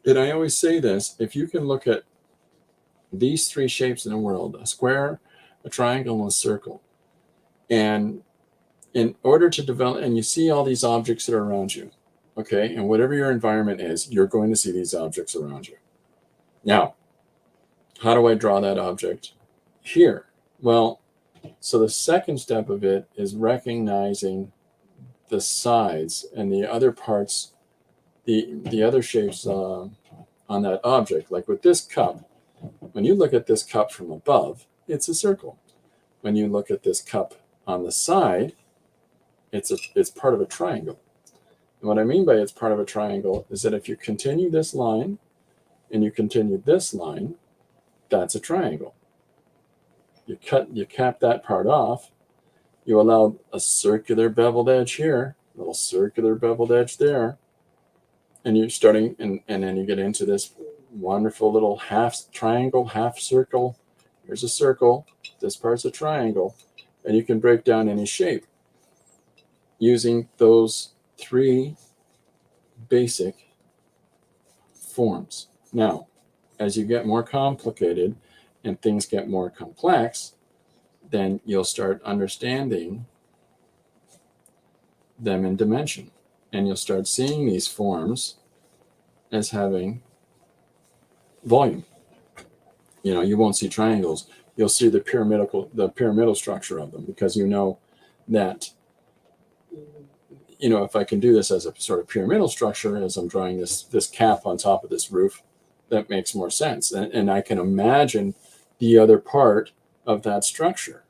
and I always say this, if you can look at these three shapes in the world, a square, a triangle, and a circle, and in order to develop, and you see all these objects that are around you, Okay, and whatever your environment is, you're going to see these objects around you. Now, how do I draw that object here? Well, so the second step of it is recognizing the sides and the other parts, the other shapes on that object. Like with this cup, when you look at this cup from above, it's a circle. When you look at this cup on the side, it's part of a triangle. And what I mean by it's part of a triangle is that if you continue this line and you continue this line, that's a triangle. You cap that part off. You allow a circular beveled edge here, a little circular beveled edge there, and you're starting, and then you get into this wonderful little half triangle, half circle. Here's a circle. This part's a triangle, and you can break down any shape using those three basic forms. Now, as you get more complicated and things get more complex, then you'll start understanding them in dimension. And you'll start seeing these forms as having volume. You know, you won't see triangles. You'll see the pyramidal structure of them, because you know that, you know, if I can do this as a sort of pyramidal structure, as I'm drawing this cap on top of this roof, that makes more sense. And I can imagine the other part of that structure.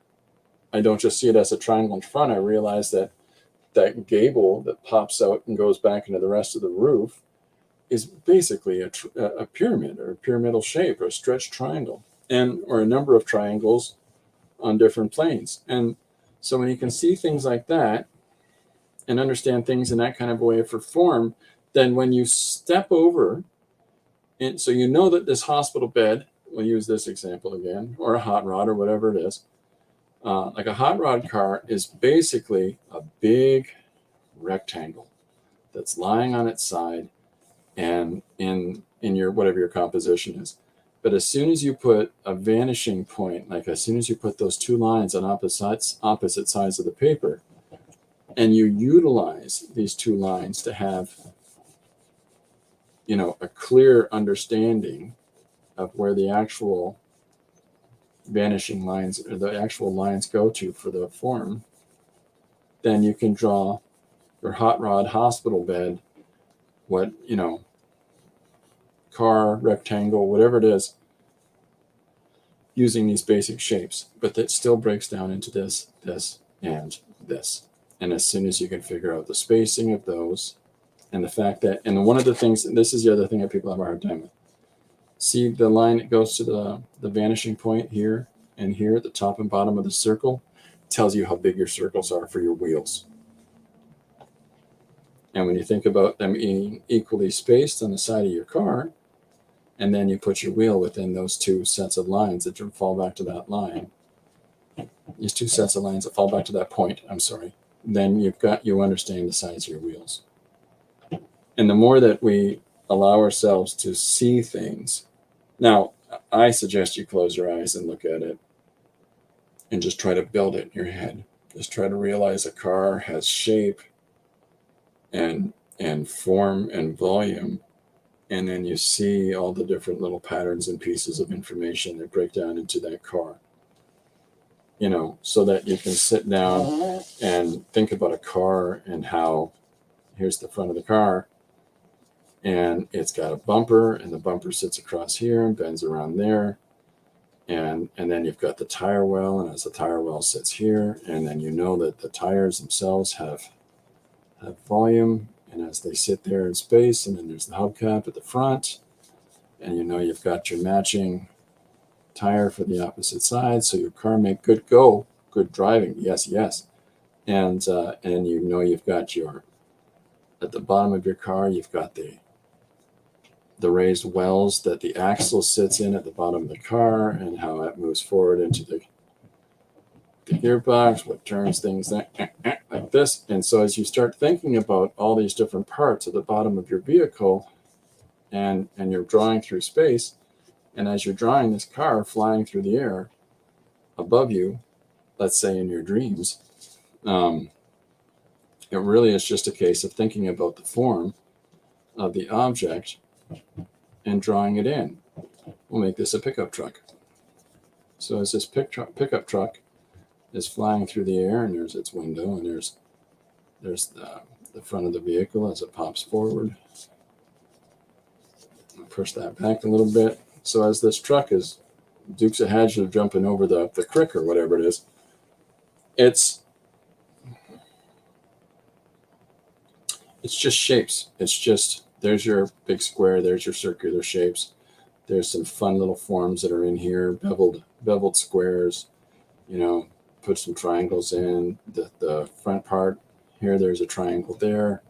I don't just see it as a triangle in front. I realize that that gable that pops out and goes back into the rest of the roof is basically a pyramid, or a pyramidal shape, or a stretched triangle, or a number of triangles on different planes. And so when you can see things like that and understand things in that kind of way for form, then when you step over, and so you know that this hospital bed, we'll use this example again, or a hot rod, or whatever it is, like a hot rod car is basically a big rectangle that's lying on its side and in your whatever your composition is. But as soon as you put a vanishing point, like as soon as you put those two lines on opposite sides of the paper, and you utilize these two lines to have, you know, a clear understanding of where the actual vanishing lines, or the actual lines, go to for the form, then you can draw your hot rod hospital bed, what, you know, car, rectangle, whatever it is, using these basic shapes. But that still breaks down into this, this, and this. And as soon as you can figure out the spacing of those, and the fact that, and one of the things, and this is the other thing that people have a hard time with. See the line that goes to the vanishing point here and here at the top and bottom of the circle? It tells you how big your circles are for your wheels. And when you think about them being equally spaced on the side of your car, and then you put your wheel within those two sets of lines that fall back to that line, these two sets of lines that fall back to that point, I'm sorry, then you understand the size of your wheels. And the more that we allow ourselves to see things, now I suggest you close your eyes and look at it and just try to build it in your head. Just try to realize a car has shape and form and volume, and then you see all the different little patterns and pieces of information that break down into that car. You know, so that you can sit down and think about a car, and how, here's the front of the car, and it's got a bumper, and the bumper sits across here and bends around there, and then you've got the tire well, and as the tire well sits here, and then you know that the tires themselves have volume, and as they sit there in space, and then there's the hubcap at the front, and you know you've got your matching tire for the opposite side, so your car may good driving, yes, and you know you've got your, at the bottom of your car, you've got the raised wells that the axle sits in at the bottom of the car, and how it moves forward into the gearbox, what turns things like this. And so as you start thinking about all these different parts at the bottom of your vehicle, and you're drawing through space, and as you're drawing this car flying through the air above you, let's say in your dreams, It really is just a case of thinking about the form of the object and drawing it in. We'll make this a pickup truck. So as this pickup truck is flying through the air, and there's its window, and there's the front of the vehicle as it pops forward. I'll push that back a little bit. So as this truck is Dukes of Hazzard jumping over the crick or whatever it is, it's just shapes. It's just, there's your big square, there's your circular shapes. There's some fun little forms that are in here, beveled squares, put some triangles in. The front part here, there's a triangle there.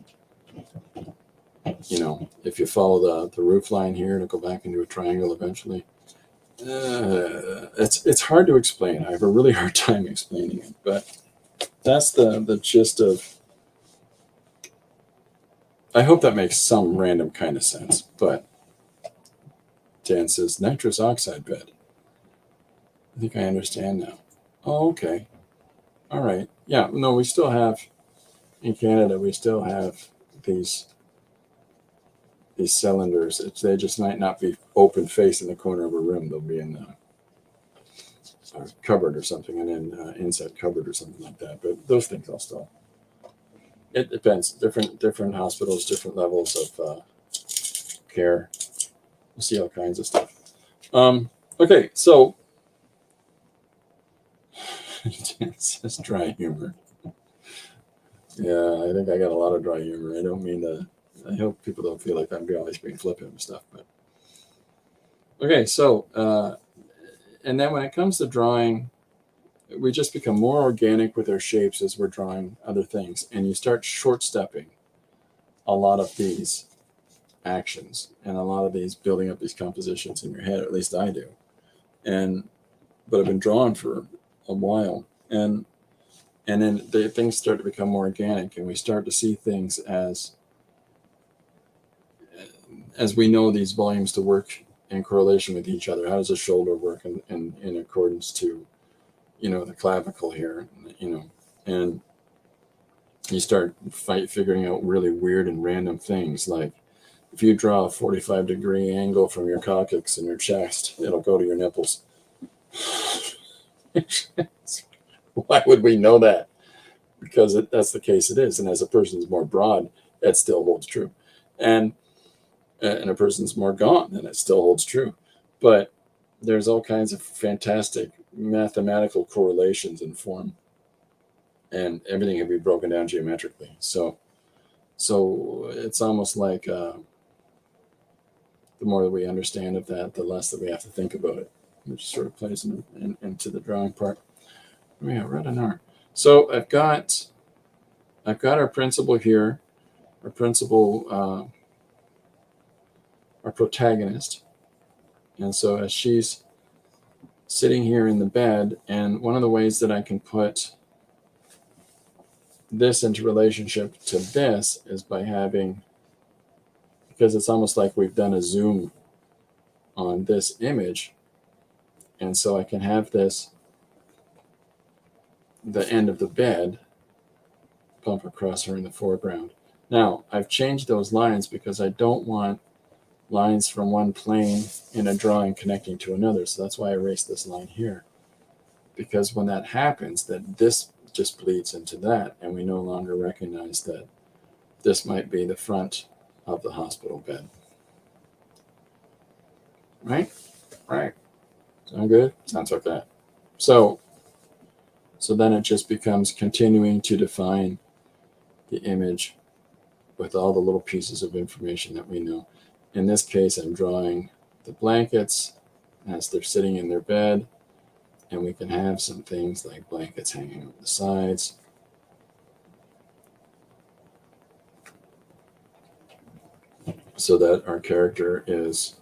If you follow the roof line here, it'll go back into a triangle eventually. It's hard to explain. I have a really hard time explaining it, but that's the gist of. I hope that makes some random kind of sense, but Dan says nitrous oxide bed. I think I understand now. Oh, okay. All right. Yeah, no, we still have, in Canada, we still have these cylinders. They just might not be open face in the corner of a room. They'll be in a cupboard or something, and then inside cupboard or something like that. But those things I'll still. It depends. Different hospitals, different levels of care. We'll see all kinds of stuff. Okay, so it says dry humor. Yeah, I think I got a lot of dry humor. I don't mean to. I hope people don't feel like I'm always being flippant and stuff. But okay, so and then when it comes to drawing, we just become more organic with our shapes as we're drawing other things, and you start short stepping a lot of these actions and a lot of these building up these compositions in your head. At least I do. But I've been drawing for a while, and then the things start to become more organic, and we start to see things as we know these volumes to work in correlation with each other. How does the shoulder work in accordance to, the clavicle here, and you start figuring out really weird and random things. Like if you draw a 45-degree angle from your coccyx in your chest, it'll go to your nipples. Why would we know that? Because that's the case it is. And as a person's more broad, that still holds true. And a person's more gaunt, then it still holds true. But there's all kinds of fantastic mathematical correlations in form, and everything can be broken down geometrically. So it's almost like the more that we understand of that, the less that we have to think about it, which sort of plays into the drawing part. We have red and R. So I've got our principal here, our principal. Our protagonist. And so as she's sitting here in the bed, and one of the ways that I can put this into relationship to this is by having, because it's almost like we've done a zoom on this image. And so I can have this, the end of the bed, bump across her in the foreground. Now, I've changed those lines because I don't want lines from one plane in a drawing connecting to another. So that's why I erased this line here. Because when that happens, that this just bleeds into that, and we no longer recognize that this might be the front of the hospital bed. Right? Right. Sound good? Sounds like that. So then it just becomes continuing to define the image with all the little pieces of information that we know. In this case, I'm drawing the blankets as they're sitting in their bed, and we can have some things like blankets hanging on the sides. So that our character is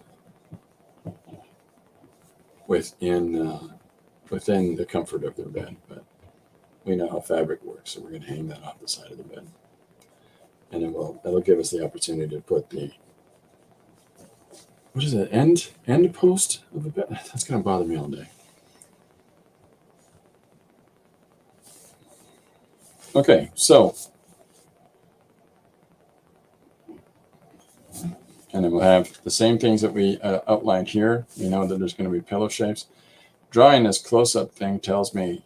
within the comfort of their bed. But we know how fabric works, so we're going to hang that off the side of the bed. And that'll give us the opportunity to put the, what is it, end post of the bed? That's going to bother me all day. Okay, so And then we'll have the same things that we outlined here. We know that there's going to be pillow shapes. Drawing this close-up thing tells me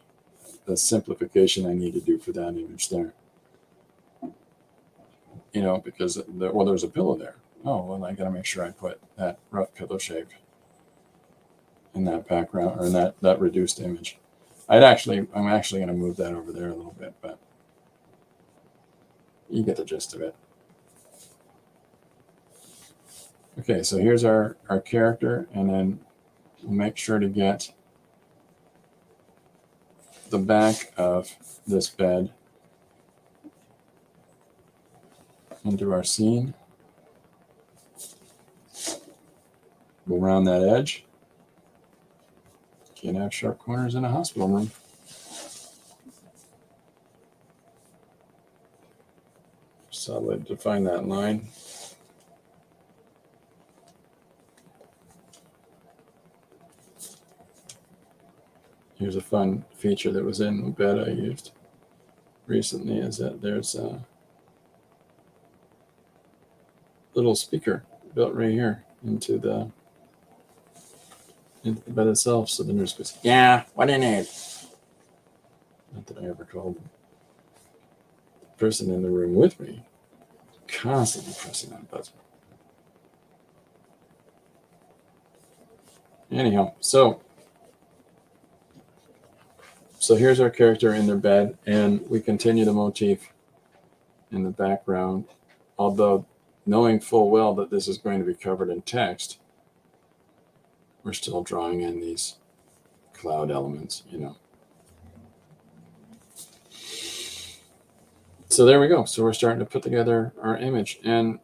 the simplification I need to do for that image there. Because there's a pillow there. Oh, well, I got to make sure I put that rough pillow shape in that background, or in that reduced image. I'm actually going to move that over there a little bit, but you get the gist of it. Okay, so here's our character, and then we'll make sure to get the back of this bed into our scene. We'll round that edge. Can't have sharp corners in a hospital room. Solid define that line. Here's a fun feature that was in the bed I used recently, is that there's a little speaker built right here into the bed itself, so the nurse goes, "Yeah, what do you need?" Not that I ever called the person in the room with me, constantly pressing that button. Anyhow, so here's our character in their bed, and we continue the motif in the background, although knowing full well that this is going to be covered in text, we're still drawing in these cloud elements, So there we go. So we're starting to put together our image. And,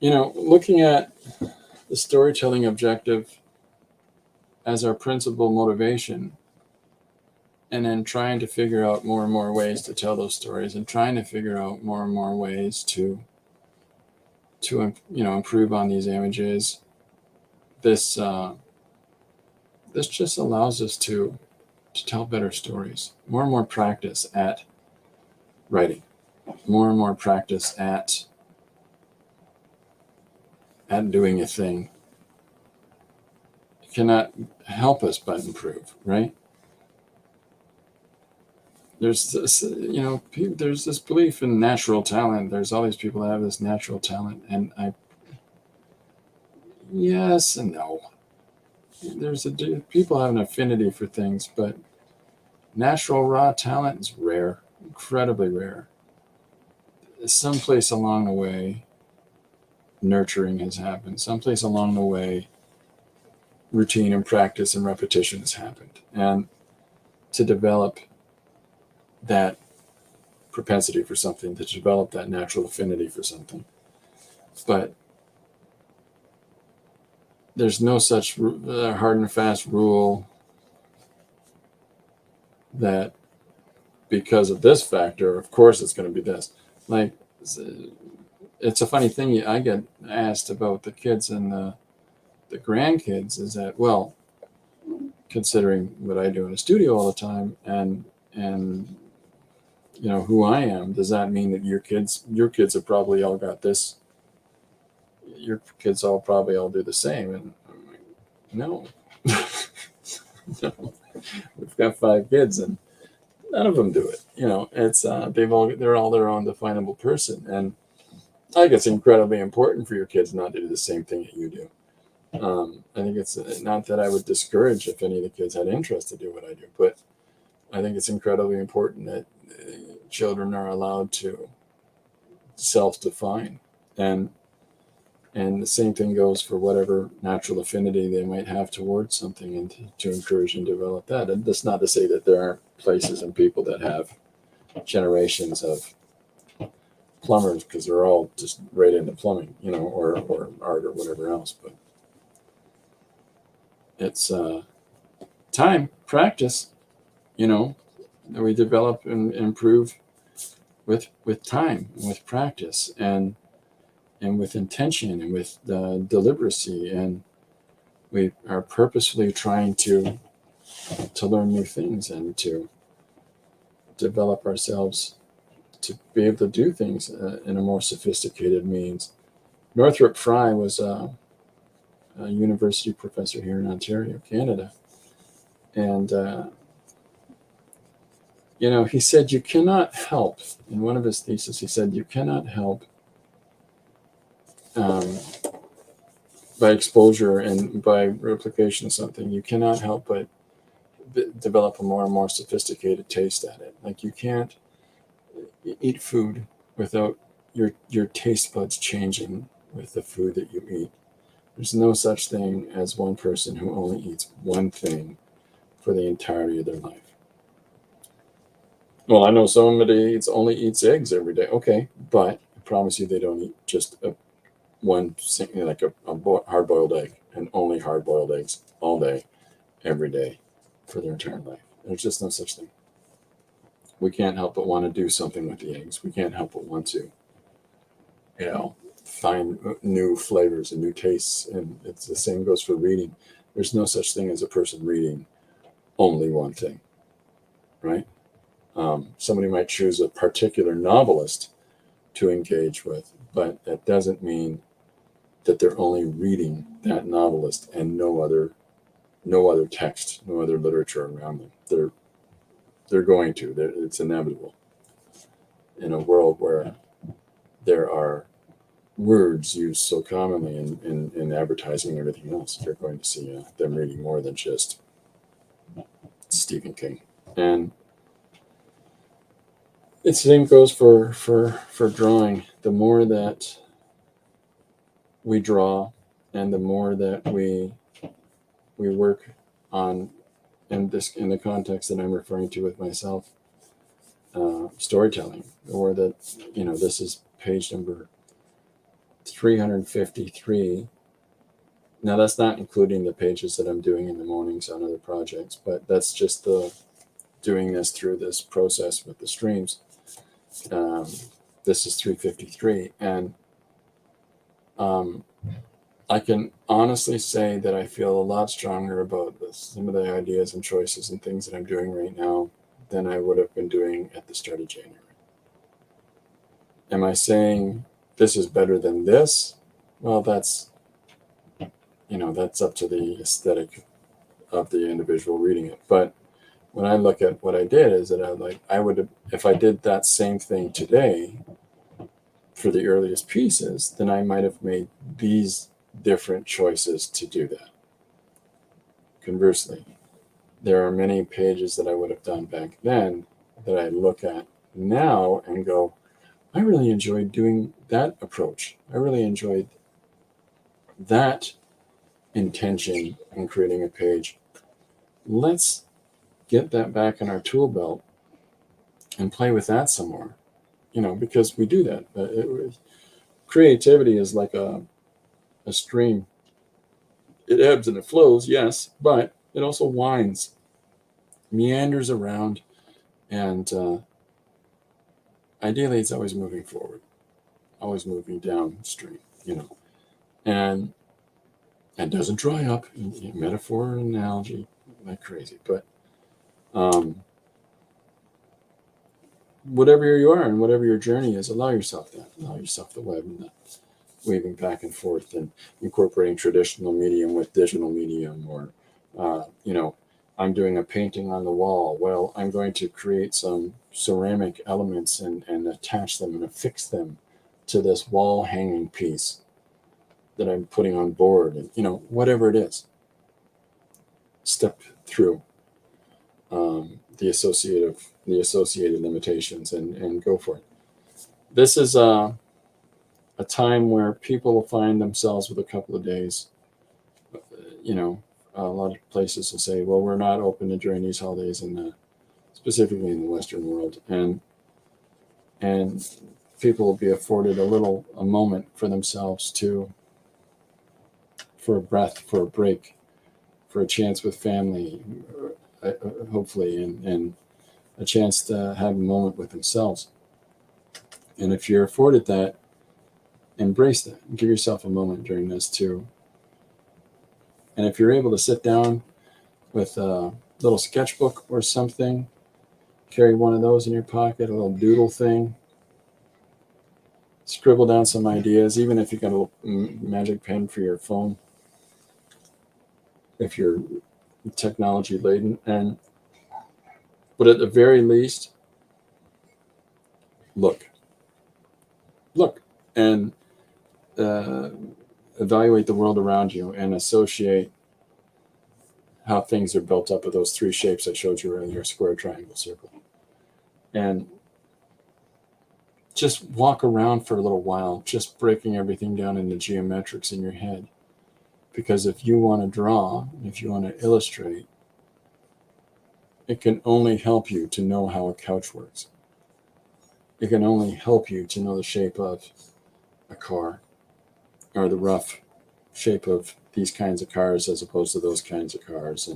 looking at the storytelling objective as our principal motivation, and then trying to figure out more and more ways to tell those stories, and trying to figure out more and more ways to improve on these images. This just allows us to tell better stories. More and more practice at writing, more and more practice at doing a thing cannot help us but improve, right? There's this, there's this belief in natural talent. There's all these people that have this natural talent, and yes and no. People have an affinity for things, but natural raw talent is rare, incredibly rare. Someplace along the way, nurturing has happened. Someplace along the way, routine and practice and repetition has happened, and to develop that propensity for something, to develop that natural affinity for something. But there's no such hard and fast rule that because of this factor, of course it's going to be this. Like, it's a funny thing I get asked about the kids and the grandkids, is that, well, considering what I do in a studio all the time, and who I am, does that mean that your kids have probably all got this? Your kids probably all do the same? And I'm like, no. No. We've got 5 kids, and none of them do it. It's they're all their own definable person, and I think it's incredibly important for your kids not to do the same thing that you do. I think it's not that I would discourage if any of the kids had interest to do what I do, but I think it's incredibly important that children are allowed to self-define, and the same thing goes for whatever natural affinity they might have towards something, and to encourage and develop that. And that's not to say that there aren't places and people that have generations of plumbers because they're all just right into plumbing, or art or whatever else. But it's time, practice, that we develop and improve with time, with practice, and with intention, and with deliberacy, and we are purposefully trying to learn new things, and to develop ourselves to be able to do things in a more sophisticated means, Northrop Frye was a university professor here in Ontario, Canada. And, he said you cannot help, in one of his theses, he said you cannot help by exposure and by replication of something, you cannot help but develop a more and more sophisticated taste at it. Like you can't eat food without your taste buds changing with the food that you eat. There's no such thing as one person who only eats one thing for the entirety of their life. Well, I know somebody only eats eggs every day. Okay, but I promise you they don't eat just one, like a hard-boiled egg, and only hard-boiled eggs all day, every day, for their entire life. There's just no such thing. We can't help but want to do something with the eggs. We can't help but want to, find new flavors and new tastes. And it's the same goes for reading. There's no such thing as a person reading only one thing, right? Somebody might choose a particular novelist to engage with, but that doesn't mean that they're only reading that novelist and no other text, no other literature around them. They're going to. It's inevitable. In a world where there are words used so commonly in advertising and everything else, you're going to see them reading more than just Stephen King. And the same goes for drawing. The more that we draw and the more that we work on, in the context that I'm referring to with myself, storytelling, or that, this is page number 353. Now that's not including the pages that I'm doing in the mornings on other projects, but that's just doing this through this process with the streams. This is 353, and I can honestly say that I feel a lot stronger about some of the ideas and choices and things that I'm doing right now than I would have been doing at the start of January. Am I saying this is better than this? Well, that's up to the aesthetic of the individual reading it. But when I look at what I did, is that I would have, if I did that same thing today for the earliest pieces, then I might have made these different choices to do that. Conversely, there are many pages that I would have done back then that I look at now and go, I really enjoyed doing that approach. I really enjoyed that intention in creating a page. Let's get that back in our tool belt and play with that some more, because we do that. Creativity is like a stream. It ebbs and it flows, yes, but it also winds, meanders around, and ideally it's always moving forward, always moving downstream, and doesn't dry up. Metaphor and analogy, like crazy, but whatever you are and whatever your journey is, allow yourself that. Allow yourself the web and the weaving back and forth and incorporating traditional medium with digital medium, or I'm doing a painting on the wall. Well, I'm going to create some ceramic elements and attach them and affix them to this wall hanging piece that I'm putting on board, and whatever it is. Step through the associated limitations and go for it. This is a time where people will find themselves with a couple of days. A lot of places will say, well, we're not open during these holidays, and specifically in the Western world, and people will be afforded a moment for themselves for a breath, for a break, for a chance with family, hopefully, and a chance to have a moment with themselves. And if you're afforded that, embrace that and give yourself a moment during this too. And if you're able to sit down with a little sketchbook or something, carry one of those in your pocket, a little doodle thing, scribble down some ideas, even if you got a little magic pen for your phone, if you're technology laden. But at the very least, look, and evaluate the world around you and associate how things are built up of those three shapes I showed you earlier: square, triangle, circle. And just walk around for a little while, just breaking everything down into geometrics in your head. Because if you want to draw, if you want to illustrate, it can only help you to know how a couch works. It can only help you to know the shape of a car, or the rough shape of these kinds of cars as opposed to those kinds of cars.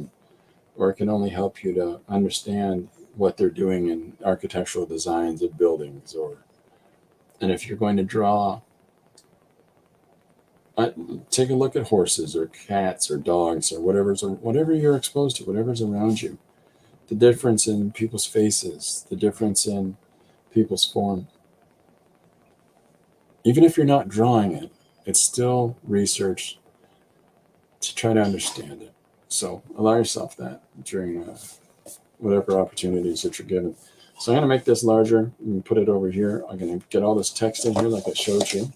Or it can only help you to understand what they're doing in architectural designs of buildings. And if you're going to draw, take a look at horses or cats or dogs or whatever you're exposed to, whatever's around you. The difference in people's faces, the difference in people's form. Even if you're not drawing it, it's still research to try to understand it. So allow yourself that during whatever opportunities that you're given. So I'm going to make this larger and put it over here. I'm going to get all this text in here like I showed you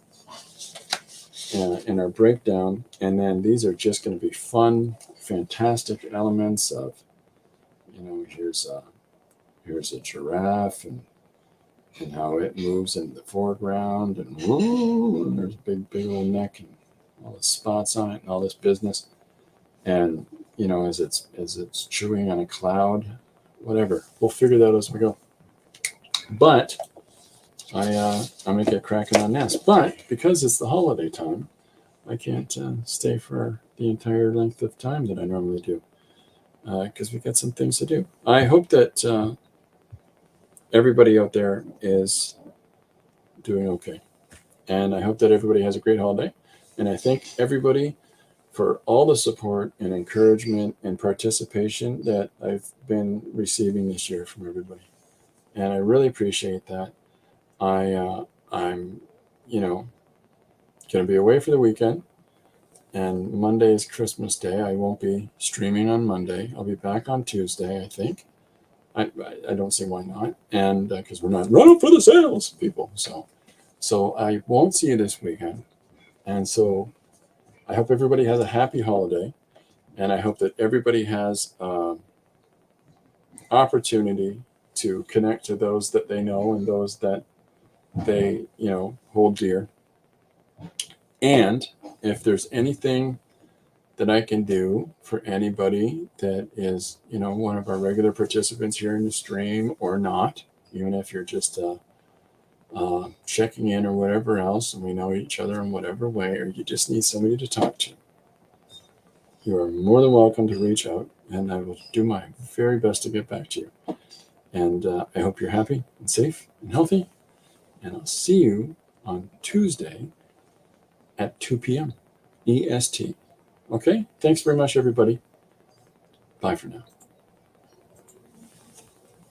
in our breakdown. And then these are just going to be fun, fantastic elements of, here's a giraffe and how it moves in the foreground, and there's a big old neck and all the spots on it and all this business. And, as it's chewing on a cloud, whatever, we'll figure that out as we go. But I'm going to get cracking on this. But because it's the holiday time, I can't stay for the entire length of time that I normally do, because we got some things to do. I hope that everybody out there is doing okay. And I hope that everybody has a great holiday. And I thank everybody for all the support and encouragement and participation that I've been receiving this year from everybody. And I really appreciate that. I'm, going to be away for the weekend. And Monday is Christmas Day. I won't be streaming on Monday. I'll be back on Tuesday, I think. I don't see why not. And because we're not running for the sales, people. So I won't see you this weekend. And so I hope everybody has a happy holiday. And I hope that everybody has opportunity to connect to those that they know and those that they, hold dear. And if there's anything that I can do for anybody that is, one of our regular participants here in the stream or not, even if you're just checking in or whatever else, and we know each other in whatever way, or you just need somebody to talk to, you are more than welcome to reach out, and I will do my very best to get back to you. And I hope you're happy and safe and healthy, and I'll see you on Tuesday at 2 p.m. EST. Okay? Thanks very much, everybody. Bye for now.